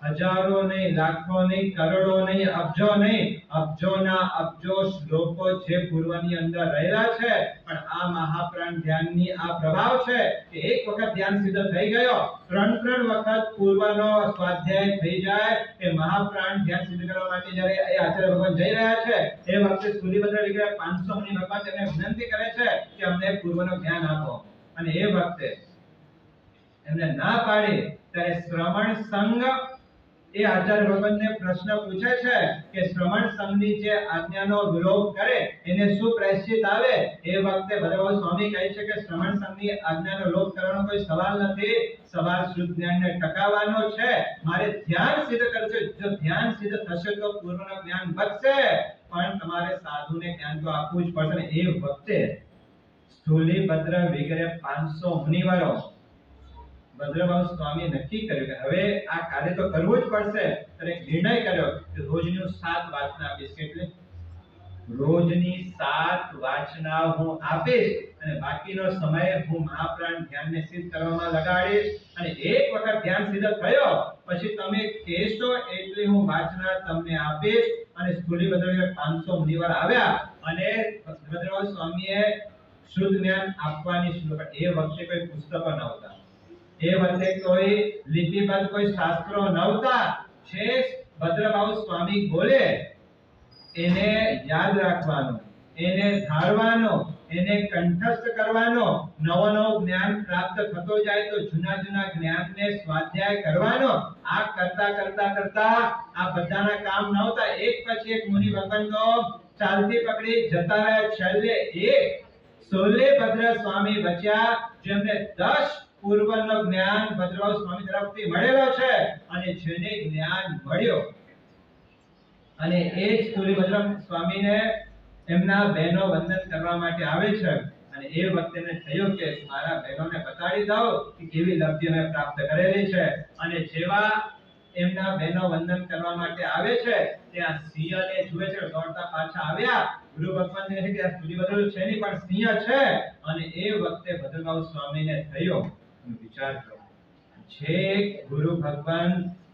હજારો નહીં, લાખો નહીં, કરોડો નહીં, અબજો નહીં, અબજોના અબજો શ્લોકો જે પૂર્વની અંદર રહેલા છે, પણ આ મહાપ્રાણ ધ્યાનની આ પ્રભાવ છે કે એક વખત ધ્યાન સિદ્ધ થઈ ગયો, 3 વખત પૂર્વનો સ્વાધ્યાય થઈ જાય. એ મહાપ્રાણ ધ્યાન સિદ્ધ કરવા માટે જ્યારે એ આચાર્ય ભગવાન જઈ રહ્યા છે એ વખતે સ્થૂલીભદ્ર વિગ્રહ 500 મુનિ ભગવાન તેમને વિનંતી કરે છે કે અમને પૂર્વનો જ્ઞાન આપો. અને એ વખતે એમને ના પાડી ત્યારે શ્રમણ સંઘ એ આચાર્ય ભગવાનને પ્રશ્ન પૂછે છે કે શ્રમણ સંઘની જે આજ્ઞાનો વિરોધ કરે એને શું પ્રાયશ્ચિત આવે? એ વખતે ભદ્રભાવ સ્વામી કહે છે કે શ્રમણ સંઘની આજ્ઞાનો લોપ કરવાનો કોઈ સવાલ નથી, સવાલ શુદ્ધ જ્ઞાનને ટકાવવાનો છે. મારે ધ્યાન સિદ્ધ કરવું છે. જો ધ્યાન સિદ્ધ થશે તો પૂર્વનું જ્ઞાન વધશે, પણ તમારે સાધુને જ્ઞાન તો આપવું જ પડશે. એ વખતે સ્થૂલીભદ્ર વિગ્રહ 500 મુનિવરો ભદ્રભાવ સ્વામી નક્કી કર્યું કે હવે આ કાર્ય તો કરવું જ પડશે. ત્યારે નિર્ણય કર્યો કે રોજની 7 વાચના આપીશ. કેટલી? રોજની 7 વાચના હું આપીશ અને બાકીનો સમય હું મહાપ્રાણ ધ્યાનને સિદ્ધ કરવામાં લગાડીશ. અને એક વખત ધ્યાન સિદ્ધ થયો પછી તમે કહેશો એટલી હું વાચના તમને આપીશ. અને સ્થૂલીભદ્ર 500 મુનિવર આવ્યા અને ભદ્રભાવ સ્વામીએ શુદ્ધ જ્ઞાન આપવાની શરૂ કરી. એ વખતે કોઈ પુસ્તકો નહોતા, એ વખતે કોઈ લિપિબદ્ધ કોઈ શાસ્ત્રો નહોતા. જે ભદ્રભાવ સ્વામી બોલે એને યાદ રાખવાનો, એને ધારવાનો, એને કંઠસ્થ કરવાનો. નવો જ્ઞાન પ્રાપ્ત થતો જાય તો જૂના જ્ઞાનને સ્વાધ્યાય કરવાનો. આ કરતા આ બધાના કામ નહોતા. એક પછી એક મુનિ ભગવાનનો ચાલતી પકડી જતા રહ્યા. છેલ્લે એક સ્થૂલીભદ્ર સ્વામી બચ્યા જેમને 10 પૂર્વનો જ્ઞાન ભદ્રભાવ સ્વામી તરફથી મળેલો છે. અને જેને જ્ઞાન મળ્યો અને એ જ સ્થૂલીભદ્ર સ્વામીને એમના બહેનો વંદન કરવા માટે આવે છે. અને એ વખતે એને થયું કે મારા બહેનોને બતાડી દઉં કે કેવી લબ્ધિ અમે પ્રાપ્ત કરેલી છે. અને જેવા એમના બહેનો વંદન કરવા માટે આવે છે ત્યાં સિંહને જુએ છે, દોડતા પાછા આવ્યા. ગુરુ ભગવાનને કહે કે આ સ્થૂલીભદ્ર છે નહીં પણ સિંહ છે. અને એ વખતે ભદ્રભાવ સ્વામીને થયો વિચાર કરો, જે ગુરુ ભગવાન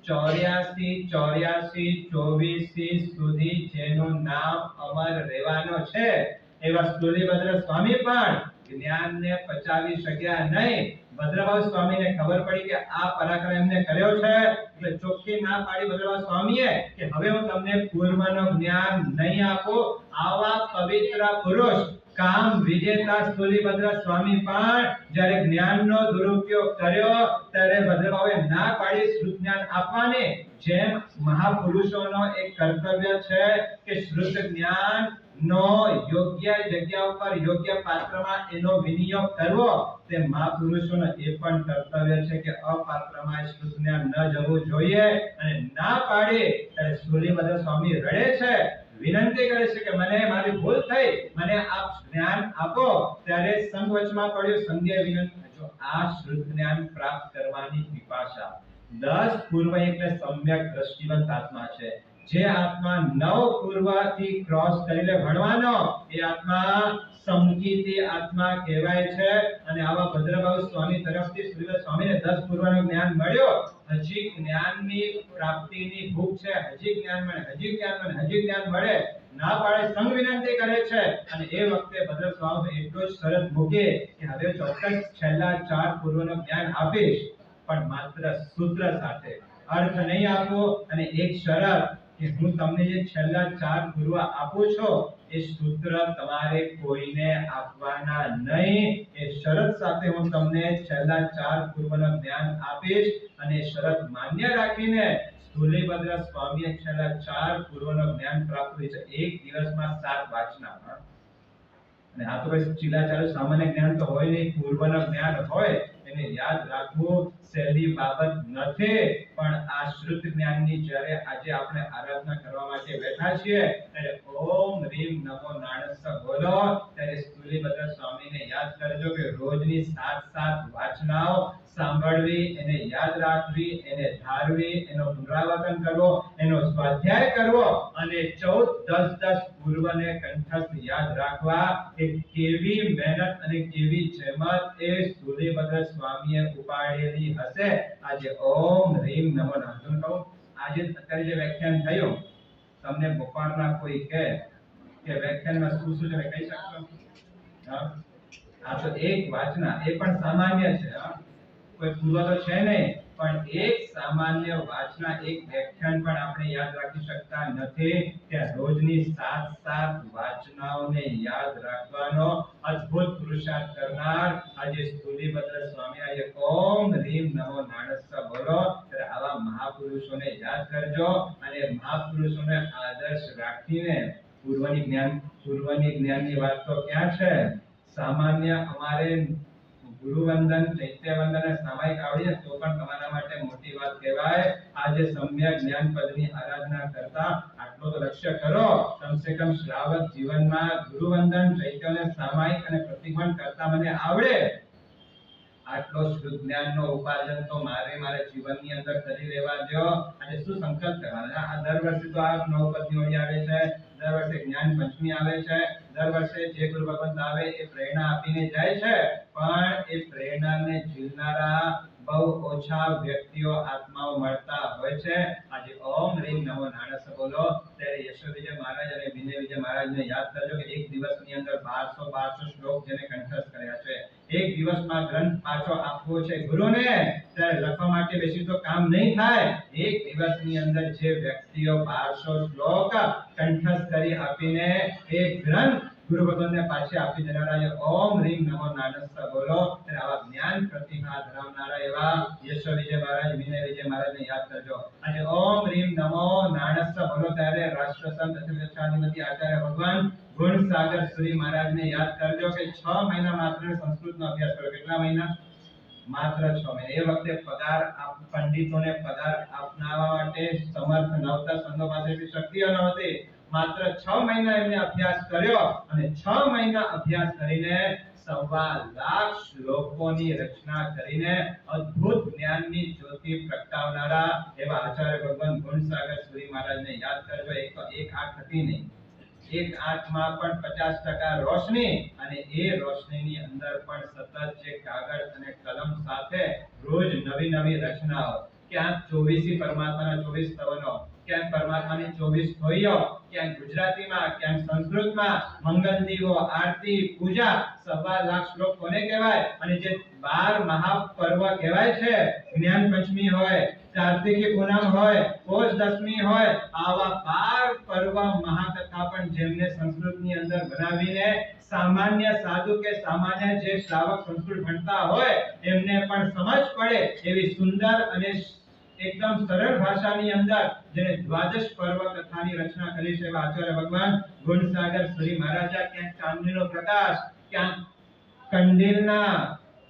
84 સુધી જેનું નામ અમર રહેવાનો છે એવા સ્થૂલીભદ્ર સ્વામી પણ જ્ઞાનને પચાવી શક્યા નહીં. ભદ્રભાવ સ્વામીને ખબર પડી કે આ પરાક્રમ એમને કર્યો છે, એટલે ચોખ્ખી ના પાડી ભદ્રભાવ સ્વામીએ કે હવે હું તમને પૂર્વનું જ્ઞાન નહીં આપું. આવા પવિત્ર પુરુષ કામ વિજેતા સ્થૂલીભદ્ર સ્વામી પણ જ્યારે જ્ઞાનનો દુરુપયોગ કર્યો ત્યારે ભદ્રભાવે ના પાડી શ્રુત જ્ઞાન આપવાની. જેમ મહાપુરુષોનો એક કર્તવ્ય છે કે શ્રુત જ્ઞાન નો યોગ્ય જગ્યા ઉપર યોગ્ય પાત્રમાં એનો વિનિયોગ કરવો, તે મહાપુરુષોનો એ પણ કર્તવ્ય છે કે અપાત્રમાં શ્રુત જ્ઞાન ન જવું જોઈએ. અને ના પાડી ત્યારે સ્થૂલીભદ્ર સ્વામી રડે છે, વિનંતી કરે છે કે મને મારી ભૂલ થઈ, મને આપ જ્ઞાન આપો. ત્યારે સંઘ વચમાં પડ્યો, સંઘે વિનંતી, જો આ શ્રુત જ્ઞાન પ્રાપ્ત કરવાની પીપાસા 10 પૂર્વ એટલે સમ્યક દ્રષ્ટિવંત આત્મા છે. જે આત્મા 9 પૂર્વથી ક્રોસ કરીને ભણવાનો એ આત્મા સંકિતી આત્મા કહેવાય છે. અને આવા ભદ્રભાવ સ્વામી તરફથી શ્રીવદ સ્વામીને 10 પૂર્વનું જ્ઞાન મળ્યો. હજી જ્ઞાનની પ્રાપ્તિની ભૂખ છે, હજી જ્ઞાન મળે, હજી જ્ઞાન મળે, હજી જ્ઞાન મળે. ના પાડે, સંગ વિનંતી કરે છે. અને એ વખતે ભદ્ર સ્વામી એટલો જ શરત મૂકે કે હવે ચોક્કસ છેલ્લા 4 પૂર્વનું જ્ઞાન આપીશ, પણ માત્ર સૂત્ર સાથે, અર્થ નહીં આપો. અને એક શરત કે હું તમને જે છેલ્લા 4 પૂર્વ આપું છું એ સૂત્ર તમારે કોઈને આપવાના નહીં. એ શરત સાથે હું તમને છેલ્લા 4 પૂર્વનું જ્ઞાન આપીશ. અને શરત માન્ય રાખીને સ્થૂલીભદ્ર સ્વામીએ છેલ્લા 4 પૂર્વનું જ્ઞાન પ્રાપ્ત કર્યું છે. એક દિવસમાં 7 વાંચના. અને આ તો કઈ ચીલાચાલુ સામાન્ય જ્ઞાન તો હોય નહીં, પૂર્વનું જ્ઞાન હોય એને યાદ રાખવું સહેલી બાબત નથી. પણ આ શ્રુત જ્ઞાનની જ્યારે આજે આપણે આરાધના કરવા માટે બેઠા છીએ ત્યારે ઓમ રીમ નમો નાણસ્સ બોલો, ત્યારે સ્થૂલીભદ્ર સ્વામીને યાદ કરજો કે રોજની 7 વાચનાઓ સાંભળવી, એને યાદ રાખવી, એને ધારવી, એનો પુનરાવર્તન કરવો, એનો સ્વાધ્યાય કરવો અને 14-10 પૂર્વને કંઠસ્થ યાદ રાખવા. કે કેવી મહેનત અને કેવી જહેમત એ સ્થૂલીભદ્ર સ્વામીએ ઉપાડેલી હશે. આજે ઓમ રીમ નમો નારાયણ કહું. આજે અત્યારે જે વ્યાખ્યાન થયું, તમને બપોરના કોઈ કહે કે વ્યાખ્યાનમાં શું શું છે કહી શકશો? હા, આ તો એક વાચના, એ પણ સામાન્ય છે. હા, કોઈ પૂર્વ તો છે નહીં, પણ એક સામાન્ય વાચના, એક વ્યાખ્યાન પણ આપણે યાદ રાખી શકતા નથી. કે રોજની 7 વાચનાઓને યાદ રાખવાનો અદ્ભુત પુરુષાર્થ કરનાર આજે સ્થૂલીભદ્ર સ્વામી આજે ઓમ રીમ નમો નાણસ્સ બોલો. ત્યારે આવા મહાપુરુષોને યાદ કરજો અને મહાપુરુષોને આદર્શ રાખીને પૂર્વની જ્ઞાનની વાત તો ક્યાં છે? સામાન્ય અમારે ગુરુવંદન, ચૈત્યવંદન અને સામાયિક આવડી તો પણ તમારા માટે મોટી વાત કહેવાય. આજે સમ્યક જ્ઞાન પદની આરાધના કરતા આટલો તો લક્ષ્ય કરો. કમસે કમ શ્રાવક જીવનમાં ગુરુવંદન, ચૈત્ય અને સામાયિક અને પ્રતિક્રમણ કરતા મને આવડે. આટલો શુદ્ધ જ્ઞાનનો ઉપાર્જન તો મારા જીવનની અંદર કરી લેવા દો. અને શું સંકલ્પ કરવાનો? આ દર વર્ષે તો આ નવપદની ઓળી આવે છે, દર વર્ષે જ્ઞાન પંચમી આવે છે, દર વર્ષે જે ગુરુ ભગવંત આવે એ પ્રેરણા આપીને જાય છે. પણ એ પ્રેરણાને ઝીલનારા બહુ ઓછા વ્યક્તિઓ, આત્માઓ મળતા હોય છે. આજે ઓમ રીમ નમો નાણસ્સ બોલો. ત્યારે યશોદ વિજય મહારાજ અને વિનય વિજય મહારાજને યાદ કરજો કે એક દિવસની અંદર 1200 શ્લોક જેને કંઠસ્થ કર્યા છે. એક દિવસમાં ગ્રંથ પાછો આપવો છે ગુરુને, ત્યારે લખવા માટે બેસી તો કામ નહીં થાય. એક દિવસની અંદર જે વ્યક્તિઓ 1200 શ્લોક કંઠસ્થ કરી આપીને એક ગ્રંથ ગુરુ ભગવાનને પાછી આપી દેનારા ઓમ રીમ નમો નાણસ્સ બોલો. ત્યારે આવા જ્ઞાન પ્રતિભા ધરાવનારા એવા યશોદ વિજય મહારાજ, વિનય વિજય મહારાજને યાદ કરજો. અને ઓમ રીમ નમો નાણસ્સ બોલો. ત્યારે રાષ્ટ્રસંત અધિપતિ આચાર્ય ભગવાન ગુણસાગર સુરી મહારાજને યાદ કરજો કે 6 મહિના માત્ર સંસ્કૃતનો અભ્યાસ કર્યો. કેટલા મહિના? માત્ર 6 મહિના. એ વખતે પગાર પંડિતોને પગાર આપનાવા માટે સમર્થ નહોતા, સંતો પાસે શક્તિઓ નહોતી. માત્ર 6 મહિના એમને અભ્યાસ કર્યો અને 6 મહિના અભ્યાસ કરીને 1.25 શ્લોકોની રચના કરીને અદ્ભુત જ્ઞાનની જ્યોતિ પ્રગટાવનારા એવા આચાર્ય ભગવાન ગુણસાગર સુરી મહારાજને યાદ કરજો. એક આંખ હતી નહીં, એક આંખમાં પણ 50% રોશની, અને એ રોશનીની અંદર પણ સતત જે કાગળ અને કલમ સાથે રોજ નવી નવી રચનાઓ. ક્યાંક 24 પરમાત્માના 24 સ્તવનો, ક્યાંક પરમાત્માની 24 થોઈઓ, ક્યાંક ગુજરાતીમાં, ક્યાંક સંસ્કૃતમાં મંગલ દીવો, આરતી, પૂજા, 1.25 લાખ શ્લોક કોને કહેવાય? અને જે 12 મહાપર્વ કહેવાય છે, જ્ઞાન પંચમી હોય, કાર્તિકી પૂનમ હોય, પોષ દશમી હોય, આવા 12 પર્વ મહાકથા પણ જેમને સંસ્કૃતની અંદર બનાવીને સામાન્ય સાધુ કે સામાન્ય જે શ્રાવક સંસ્કૃત ભણતા હોય એમને પણ સમજ પડે એવી સુંદર અને એકદમ સરળ ભાષાની અંદર જેને દ્વાદશ પર્વ કથાની રચના કરી છે આચાર્ય ભગવાન ગુણસાગર શ્રી મહારાજા, ક્યાંક ચાંદનીનો પ્રકાશ, ક્યાંક કંડીલના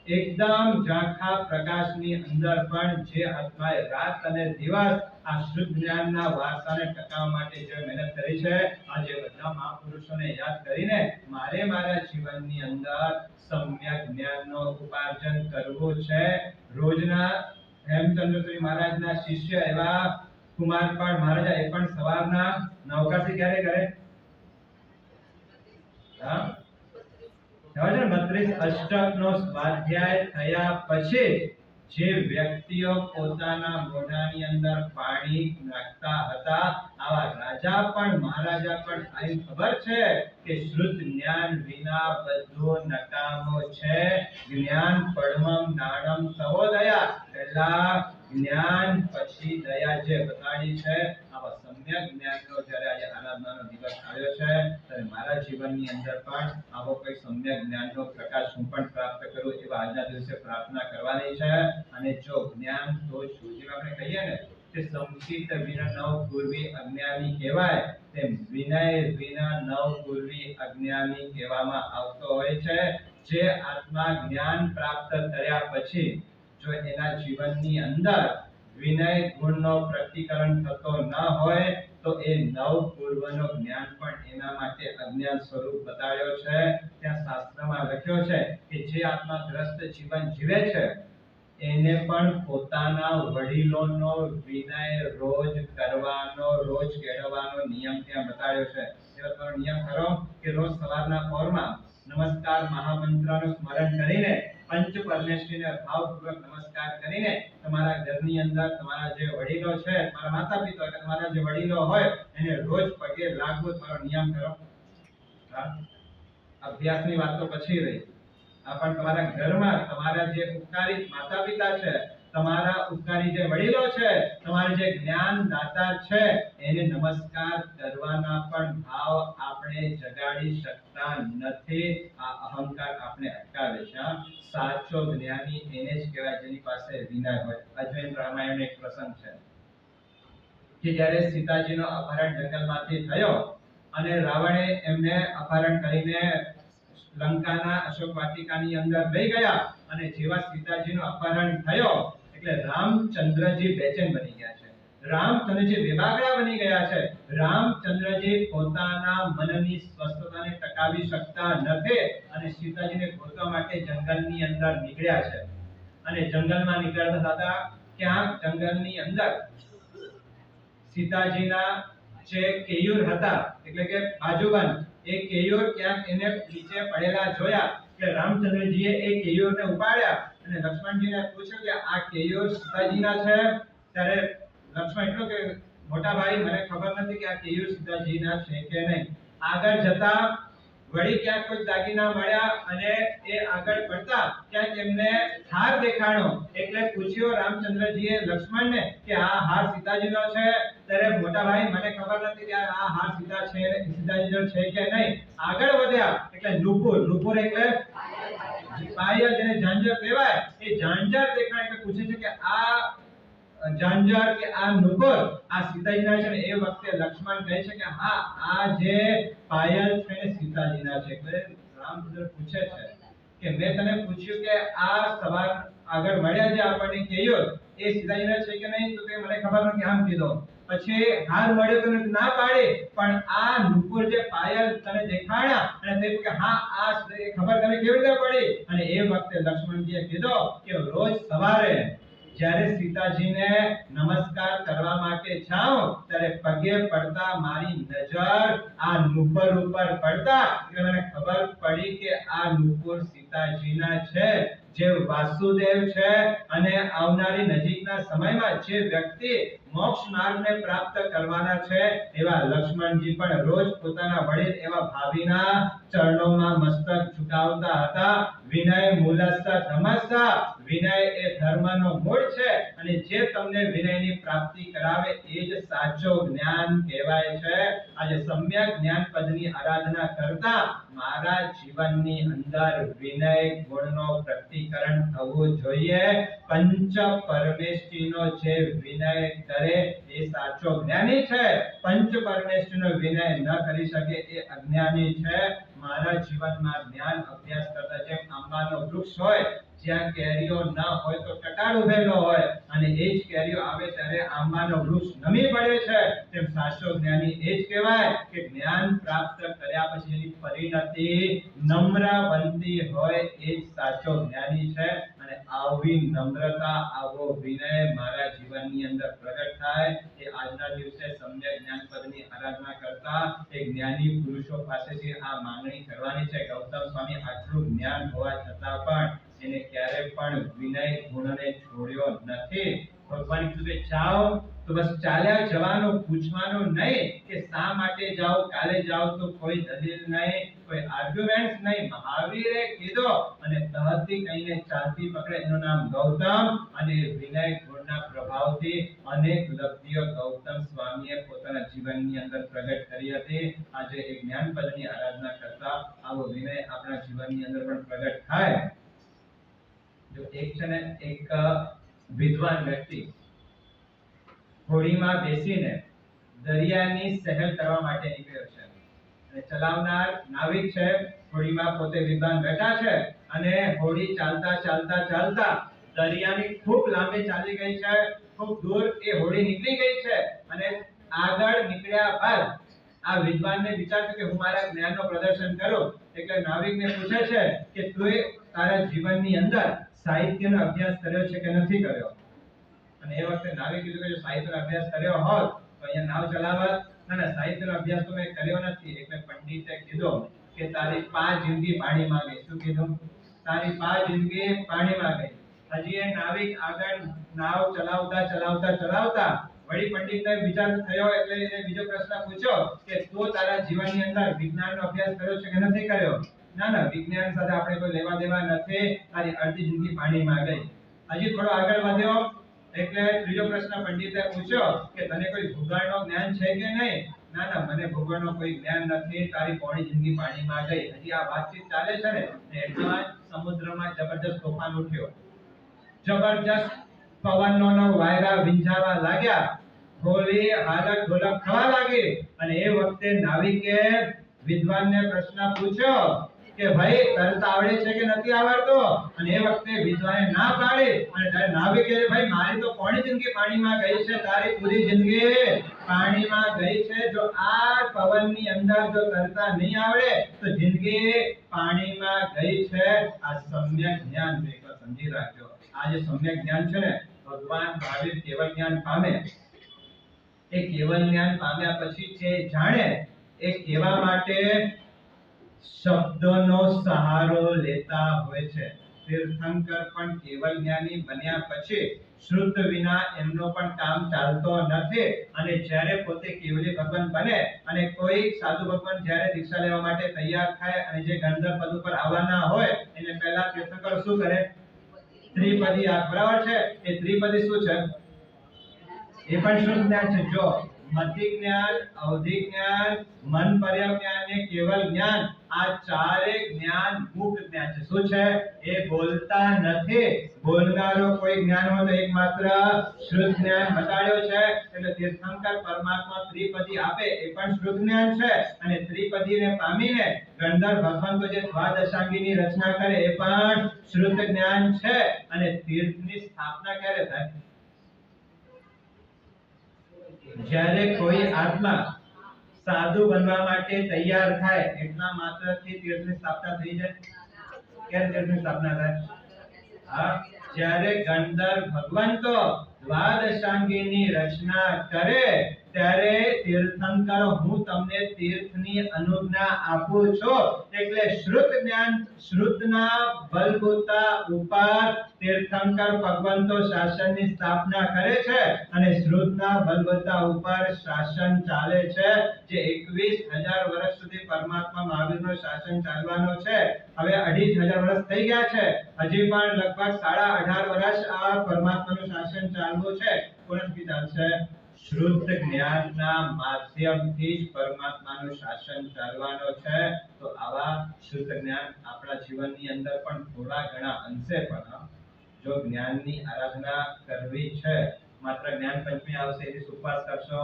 એકદમ ઝાંખા પ્રકાશની અંદર પણ જે આત્માએ રાત અને દિવસ આ શુદ્ધ જ્ઞાનના વારસાને ટકાવવા માટે જે મહેનત કરી છે, આજે બધા મહાપુરુષોને યાદ કરીને મારે મારા જીવનની અંદર સમ્યક જ્ઞાનનો ઉપાર્જન કરવું છે. રોજના હેમચંદ્રશ્રી મહારાજના શિષ્ય એવા કુમારપાળ મહારાજા એ પણ સવારના નવકાશી ક્યારે કરે? 32 અષ્ટકનો સ્વાધ્યાય થયા પછી જે વ્યક્તિઓ પોતાના મોઢાની અંદર પાણી નાખતા હતા, આવા રાજા પણ મહારાજા પણ આની ખબર છે કે શુદ્ધ જ્ઞાન વિના બધું નકામો છે. જ્ઞાન પડમમ નાણમ તવોદયા, પહેલા જ્ઞાન પછી દયા જે બતાડી છે. આવા સમ્યક જ્ઞાનનો જ્યારે આજે આરાધનાનો દિવસ આવ્યો છે ત્યારે મારા જીવનની અંદર પણ આવો કોઈ સમ્યક જ્ઞાનનો પ્રકાશ હું પણ પ્રાપ્ત કરું એવા આજના દિવસે પ્રાર્થના કરવાની છે. અને જો જ્ઞાન તો શું, જેમ આપણે કહીએ ને કે સંકિત વિના નવ પૂર્વી અજ્ઞાની કહેવાય, તેમ વિનય વિના નવ પૂર્વી અજ્ઞાની કહેવામાં આવતો હોય છે. જે આત્મા જ્ઞાન પ્રાપ્ત કર્યા પછી જો એના જીવનની અંદર વિનય ગુણનો પ્રતિકરણ થતો ન હોય તો એ નવ પૂર્વનો જ્ઞાન પણ એના માટે અજ્ઞાન સ્વરૂપ બતાવ્યો છે. ત્યાં શાસ્ત્રમાં લખ્યો છે કે જે આત્મા ગ્રસ્ત જીવન જીવે છે એને પણ પોતાના વડીલોનો વિનય રોજ કરવાનો, રોજ કેળવવાનો નિયમ ત્યાં બતાવ્યો છે. એવો તમારો નિયમ કરો કે રોજ સવારના પહોરમાં નમસ્કાર મહામંત્રનું સ્મરણ કરીને પંચ પરમેશ્વરીને ભાવપૂર્વક નમસ્કાર કરીને તમારા ઘરની અંદર તમારા જે વડીલો છે, તમારા માતા પિતા કે તમારા જે વડીલો હોય એને રોજ પગે લાગવો તમારો નિયમ કરો. અભ્યાસની વાત તો પછી રહી, આ પણ તમારા ઘરમાં તમારા જે ઉપકારી માતા પિતા છે, તમારા ઉપકારી જે વડીલો છે, તમારા જે જ્ઞાન દાતા છે એને નમસ્કાર કરવાના પણ ભાવ આપણે જગાડી શકતા નથી. આ અહંકાર આપણે અટકાવે છે. સાચો જ્ઞાની એને જ કહેવાય જેની પાસે વિનય હોય. અજ્વૈન રામાયણનો એક પ્રસંગ છે કે જ્યારે સીતાજીનો અપહરણ જંગલમાંથી થયો અને રાવણે એમને અપહરણ કરીને લંકાના અશોક વાટિકાની અંદર લઈ ગયા અને જેવા સીતાજીનું અપહરણ થયો એટલે રામચંદ્રજી બેચેન બની ગયા છે, રામચંદ્રજી બેબાગડા બની ગયા છે. રામચંદ્રજી પોતાના મનની સ્વસ્થતાને ટકાવી શકતા નથી અને સીતાજીને ગોતવા માટે જંગલની અંદર નીકળ્યા છે. અને જંગલમાં નીકળતા હતા ક્યાંક જંગલની અંદર સીતાજીના જે કેયુર હતા એટલે કે બાજુબંધ, એ કેયુર ક્યાંક એને નીચે પડેલા જોયા કે રામચંદ્રજીએ એ કેયુરને ઉપાડ્યા અને લક્ષ્મણજીને પૂછ્યું કે આ કેયુર સીતાજીના છે. ત્યારે લક્ષ્મણ એટલું કે મોટા ભાઈ મને ખબર નથી કે આ કેયુર સીતાજીના છે કે નહીં. આગળ જતા વળી ક્યાંક કોઈ દાગીના મળ્યા અને એ આગળ પડતા ક્યાંક એમને હાર દેખાણો એટલે પૂછ્યો રામચંદ્રજીએ લક્ષ્મણને કે આ હાર સીતાજીનો છે. ત્યારે મોટા ભાઈ મને ખબર નથી કે આ હાર સીતાજીનો છે કે નહીં. આગળ વધ્યા એટલે નુપુર એટલે પાયલ જેને ઝાંઝર કહેવાય, એ ઝાંઝર દેખાય એટલે પૂછે છે કે આ ઝાંઝર કે આ નુપુર આ સીતાજીના છે. એ વખતે લક્ષ્મણ કહે છે કે હા આ જે પાયલ છે એ સીતાજીના છે. એટલે રામચંદ્ર પૂછે છે કે મેં તને પૂછ્યું કે આ સવાર આગળ મળ્યા જે આપણને કહેયો એ સીતાજીના છે કે નહીં, તો તે મને ખબર નથી આમ કીધો. પછી હાર મળ્યો તો ના પાડી પણ આ નુપુર જે પાયલ તને દેખાડ્યા અને તે કે હા આ ખબર તને કેવી રીતે પડી. અને એ વખતે લક્ષ્મણજીએ કીધો કે રોજ સવારે જ્યારે સીતાજીને નમસ્કાર કરવા માટે જાઉં ત્યારે પગે પડતા મારી નજર આ નુપુર ઉપર પડતા એટલે મને ખબર પડી કે આ નુપુર સીતાજીના છે. જે વાસુદેવ છે અને આવનારી નજીકના સમયમાં જે વ્યક્તિ મોક્ષ માર્ગને પ્રાપ્ત કરવાના છે એવા લક્ષ્મણજી પણ રોજ પોતાના વડીલ એવા ભાભીના ચરણોમાં મસ્તક ઝુકાવતા હતા. વિનય મૂલસ્થ ધર્મસ્થ, વિનય એ ધર્મનો મૂળ છે અને જે તમને વિનયની પ્રાપ્તિ કરાવે એ જ સાચો જ્ઞાન કહેવાય છે. આજે સમ્યક જ્ઞાન પદની આરાધના કરતા મારા જીવનની અંદર વિનય ગુણનો પ્રકટીકરણ થવું જોઈએ. પંચ પરમેષ્ઠીનો જે વિનય કરે એ સાચો જ્ઞાની છે. પંચ પરમેષ્ઠીનો વિનય ન કરી શકે એ અજ્ઞાની છે. મારા જીવનમાં જ્ઞાન અભ્યાસ કરતા જેમ આંબાનો વૃક્ષ હોય, જ્યાં કેરીઓ ન હોય તો ટટાર ઉભેલો હોય અને એ જ કેરીઓ આવે ત્યારે આંબાનો વૃક્ષ નમી પડે છે, તેમ સાચો જ્ઞાની એ જ કહેવાય કે જ્ઞાન પ્રાપ્ત કર્યા પછી એની પરિણતિ નમ્ર બનતી હોય એ જ સાચો જ્ઞાની છે. અને આવી નમ્રતા, આવો વિનય મારા જીવનની અંદર પ્રગટ થાય એ આજના દિવસે સમ્યક જ્ઞાન પદની આરાધના કરતા એ જ્ઞાની પુરુષો પાસેથી આ માંગણી કરવાની છે. ગૌતમ સ્વામી આટલું જ્ઞાન હોવા છતાં પણ એને ક્યારે પણ વિનય ગુણને છોડ્યો નથી. ભગવાન કીધું કે જાઓ તો બસ ચાલ્યા જવાનું, પૂછવાનું નહીં કે શા માટે જાઓ, કાલે જાઓ તો કોઈ દલીલ નહીં, કોઈ આર્ગ્યુમેન્ટ્સ નહીં. મહાવીરે કીધો અને તહથી કહીને ચાલતી પકડે એનું નામ ગૌતમ. અને વિનય ગુણના પ્રભાવથી અનેક લબ્ધિઓ ગૌતમ સ્વામીએ પોતાના જીવનની અંદર પ્રગટ કરી હતી. આજે એક જ્ઞાન પદની આરાધના કરતા આવો વિનય આપણા જીવનની અંદર પણ પ્રગટ થાય. જો એક છે ને એક વિદ્વાન વ્યક્તિ હોડીમાં બેસીને દરિયાની સહેલ કરવા માટે નીકળ્યો છે અને ચલાવનાર નાવિક છે. હોડીમાં પોતે વિદ્વાન બેઠા છે અને હોડી ચાલતા ચાલતા ચાલતા દરિયાની ખૂબ લાંબી ચાલી ગઈ છે. ખૂબ દૂર એ હોડી નીકળી ગઈ છે અને આગળ નીકળ્યા બાદ આ વિદ્વાનને વિચાર થયો કે હું મારા જ્ઞાનનો પ્રદર્શન કરું. એટલે નાવિકને પૂછે છે કે તું તારા જીવનની અંદર સાહિત્યનો અભ્યાસ કર્યો છે કે નથી કર્યો? અને એ વખતે નાવિક કીધું કે જો સાહિત્યનો અભ્યાસ કર્યો હોત તો અહીંયા નાવ ચલાવત. ના, સાહિત્યનો અભ્યાસ તો મેં કર્યો નથી. એટલે પંડિતે કીધું કે તારી 5 જિંદગી પાણીમાં ગઈ. શું કીધું? તારી 5 જિંદગી પાણીમાં ગઈ. હજી એ નાવિક આગળ નાવ ચલાવતા ચલાવતા ચલાવતા વળી પંડિતને વિચાર થયો એટલે એને બીજો પ્રશ્ન પૂછ્યો કે તું તારા જીવનની અંદર વિજ્ઞાનનો અભ્યાસ કર્યો છે કે નથી કર્યો? ના, વિજ્ઞાન સાથે આપણે કોઈ લેવા દેવા નથી. તારી અડધી જિંદગી પાણીમાં ગઈ. હજી થોડો આગળ વધ્યો એટલે ત્રીજો પ્રશ્ન પંડિતે પૂછ્યો કે તને કોઈ ભૂગોળનો જ્ઞાન છે કે નહીં? ના, મને ભૂગોળનો કોઈ જ્ઞાન નથી. તારી પોણી જિંદગી પાણીમાં ગઈ. હજી આ વાતચીત ચાલે છે ને એટલા સમુદ્રમાં જબરદસ્ત તોફાન ઉઠ્યો. જબરદસ્ત પવનનો વાયરા વિંજાવા લાગ્યા. હોડી હાલત ઢોલક થવા લાગી અને એ વખતે નાવિકે વિદ્વાનને પ્રશ્ન પૂછ્યો કે ભાઈ તરતા આવડે છે કે નથી આવડતો? અને એ વખતે વિદ્વાને ના પાડી અને ત્યારે નાવિકે ભાઈ મારી તો પોણી જિંદગી પાણીમાં ગઈ છે, તારી પૂરી જિંદગી પાણીમાં ગઈ છે. જો આ પવનની અંદર જો તરતા નહીં આવડે તો જિંદગી પાણીમાં ગઈ છે. આ સમ્યક જ્ઞાન એકવાર સમજી રાખજો. આ જે સમ્યક જ્ઞાન છે ને ભગવાન મહાવીર કેવલ જ્ઞાન પામે. એ કેવલ જ્ઞાન પામ્યા પછી છે જાણે એ કેવા માટે શબ્દોનો સહારો લેતા હોય છે. તીર્થંકર પણ કેવલ જ્ઞાની બન્યા પછી શુદ્ધ વિના એમનો પણ કામ ચાલતો નથી. અને જ્યારે પોતે કેવલી ભગવાન બને અને કોઈ સાધુ ભગવાન જ્યારે દીક્ષા લેવા માટે તૈયાર થાય અને જે ગંધર્વ પદ ઉપર આવવાના હોય એને પહેલા તીર્થંકર શું કરે? ત્રિપદી આ બરાબર છે. એ ત્રિપદી શું છે? એ પણ શુદ્ધ જ્ઞાન છે. જો મતિ જ્ઞાન, અવધિ જ્ઞાન, મન પર્યવ જ્ઞાન અને કેવલ જ્ઞાન, આ ચારે જ્ઞાન મુક્ત જ્ઞાન છે. શું છે? એ બોલતા નથી. બોલનારો કોઈ જ્ઞાન હોય તો એકમાત્ર શુદ્ધ જ્ઞાન બતાડ્યો છે. એટલે તીર્થંકર પરમાત્મા ત્રિપદી આપે એ પણ શુદ્ધ જ્ઞાન છે. અને ત્રિપદીને પામીને ગંધર્વ ભગવાન તો જે દ્વાદશાંગીની રચના કરે એ પણ શુદ્ધ જ્ઞાન છે. અને તીર્થની સ્થાપના ક્યારે થાય? જ્યારે કોઈ આત્મા સાધુ બનવા માટે તૈયાર થાય એટલા માત્રથી તીર્થની સ્થાપના થઈ જાય. ક્યારે તીર્થની સ્થાપના થાય? હા, જ્યારે ગંધર્વ ભગવાન તો દ્વાદશાંગીની રચના કરે ત્યારે તીર્થંકરો હું તમને તીર્થની અનુજ્ઞા આપું છું એટલે શ્રુતના બલબૂતા ઉપર તીર્થંકર ભગવંતો શાસનની સ્થાપના કરે છે અને શ્રુતના બલબૂતા ઉપર શાસન ચાલે છે જે 21,000 વર્ષ સુધી પરમાત્મા મહાવીરનું શાસન ચાલવાનું છે હવે 2,500 વર્ષ થઈ ગયા છે હજી પણ લગભગ 18.5 વર્ષ આ પરમાત્માનું શાસન ચાલવું છે કોણ ચાલશે શુદ્ધ જ્ઞાનના માધ્યમથી જ પરમાત્માનું શાસન ચાલવાનો છે તો આવા શુદ્ધ જ્ઞાન આપણા જીવનની અંદર પણ થોડા ઘણા અંશે પણ જો જ્ઞાનની આરાધના કરવી છે માત્ર જ્ઞાન પંચમી આવશે એ દિવસે ઉપવાસ કરશો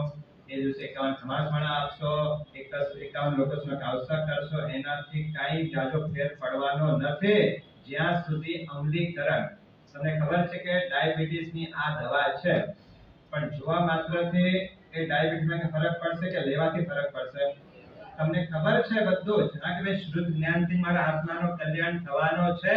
એ દિવસે 51 ખમાસમાળા આપશો 51 લોકો કાવસા કરશો એનાથી કાંઈ જાજો ફેર પડવાનો નથી જ્યાં સુધી અમલીકરણ તમને ખબર છે કે ડાયાબિટીસની આ દવા છે પણ જોવા માત્રથી એ ડાયાબિટીસમાં ફરક પડશે કે લેવાથી ફરક પડશે તમને ખબર છે બધું જ ના કે ભાઈ શુદ્ધ જ્ઞાનથી મારા આત્માનો કલ્યાણ થવાનો છે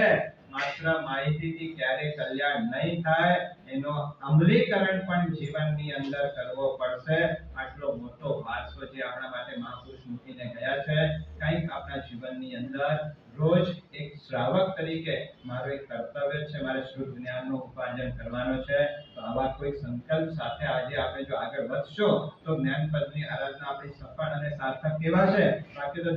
માત્ર માહિતીથી ક્યારે કલ્યાણ નહીં થાય એનો અમલીકરણ પણ જીવનની અંદર કરવો પડશે આટલો મોટો વારસો જે આપણા માટે મહાપુરુષ મૂકીને ગયા છે કંઈક આપણા જીવનની અંદર રોજ એક શ્રાવક તરીકે મારું એક કર્તવ્ય છે મારે શુદ્ધ જ્ઞાનનું ઉપાર્જન કરવાનો છે તો આવા કોઈ સંકલ્પ સાથે આજે આપણે જો આગળ વધશો તો જ્ઞાનપદની આરાધના આપણી સફળ અને સાર્થક કેવા છે બાકી તો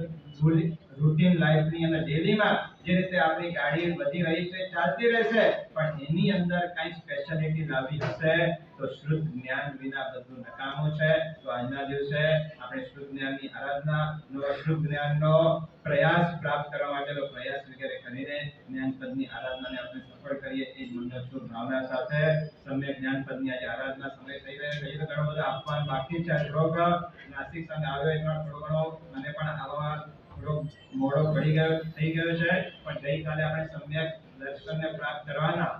રૂટીન લાઈફની અંદર ડેલીમાં જે રીતે આપણી ગાડી વધી રહી છે ચાલતી રહેશે પણ એની અંદર કંઈ સ્પેશિયાલિટી લાવવી હશે તો શુદ્ધ જ્ઞાન વિના બધું નકામું છે તો આજના દિવસે આપણે શુદ્ધ જ્ઞાનની આરાધના શુદ્ધ જ્ઞાનનો પ્રયાસ પ્રાપ્ત કરવા માટેનો પ્રયાસ વગેરે કરીને જ્ઞાનપદની આરાધનાને આપણે સફળ કરીએ એ જ મંગળ શુભ ભાવના સાથે સમ્યક જ્ઞાનપદની આજે આરાધના સમય થઈ રહ્યો છે તો ઘણો બધો આપવાનું બાકી છે રોગ નાસિક સંઘ આવ્યો એમાં થોડો ઘણો મને પણ આવવા થોડો મોડો પડી ગયો થઈ ગયો છે પણ ગઈકાલે આપણે સમ્યક દર્શનને પ્રાપ્ત કરવાના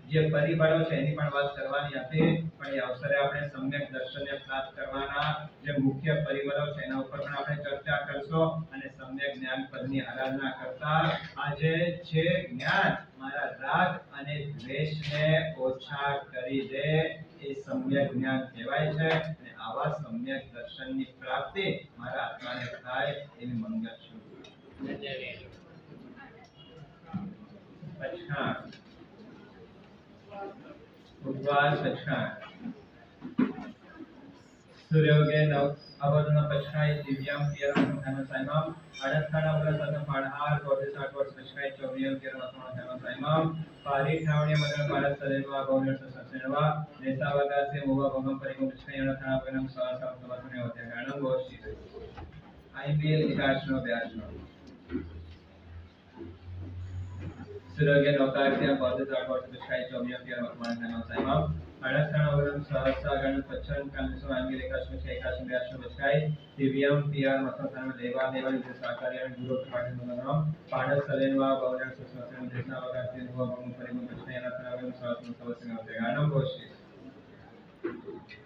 જે પરિબળો છે એની પણ વાત કરવાની હતી પણ એ અવસરે આપણે સમ્યક દર્શનને પ્રાપ્ત કરવાના જે મુખ્ય પરિબળો છે એના ઉપર પણ આપણે ચર્ચા કરશું અને સમ્યક જ્ઞાન પદની આરાધના કરતા આજે જે જ્ઞાન મારા રાગ અને દ્વેષને ઓછા કરી દે એ સમ્યક જ્ઞાન કહેવાય છે અને આવા સમ્યક દર્શનની પ્રાપ્તિ મારા આત્માને થાય એની મંગળ છું પછાણ ઉપવાસ પછાણ સૂર્યોગે અવધન પછાઈ દિવ્યામ પિયરમ ધન સાઈમામ અડથાણા વ્રત પાઢાર 48 વર્ષ પછાઈ ચોરિયમ પિયરમ ધન સાઈમામ પારી ઠાવણી મદન ભારત સદેવા ગૌરવ સસેણવા નેતા વગાસે મોવા ભગમ પરિગમ પછાઈ અડથાણા વગમ સવાસમ સમર્પણે હોતે ગાણમ ગોષ્ઠી આઈબીએલ ઇકાશનો વ્યાજનો સૂર્યોગે નૌકાર્થ્ય 48 વર્ષ પછાઈ ચોરિયમ પિયરમ ધન સાઈમામ અડથાણાવરમ સહસ્રા ગણ પચ્છન કાંસો આંગિલ એકાશનો છે એકાશનો વ્યાસનો બચકાઈ દિવ્યમ પિયાર મથોથાનો દેવા દેવા વિશે સાકાર્ય ગુરુ પાઠન મનોરમ પાડસ સલેનવા બૌરણ સુસ્વસન દેશના વગાથી ભગવાન પરિમ બચકાઈ અડથાણાવરમ સહસ્રા સવસન ગાણમ ગોષ્ઠી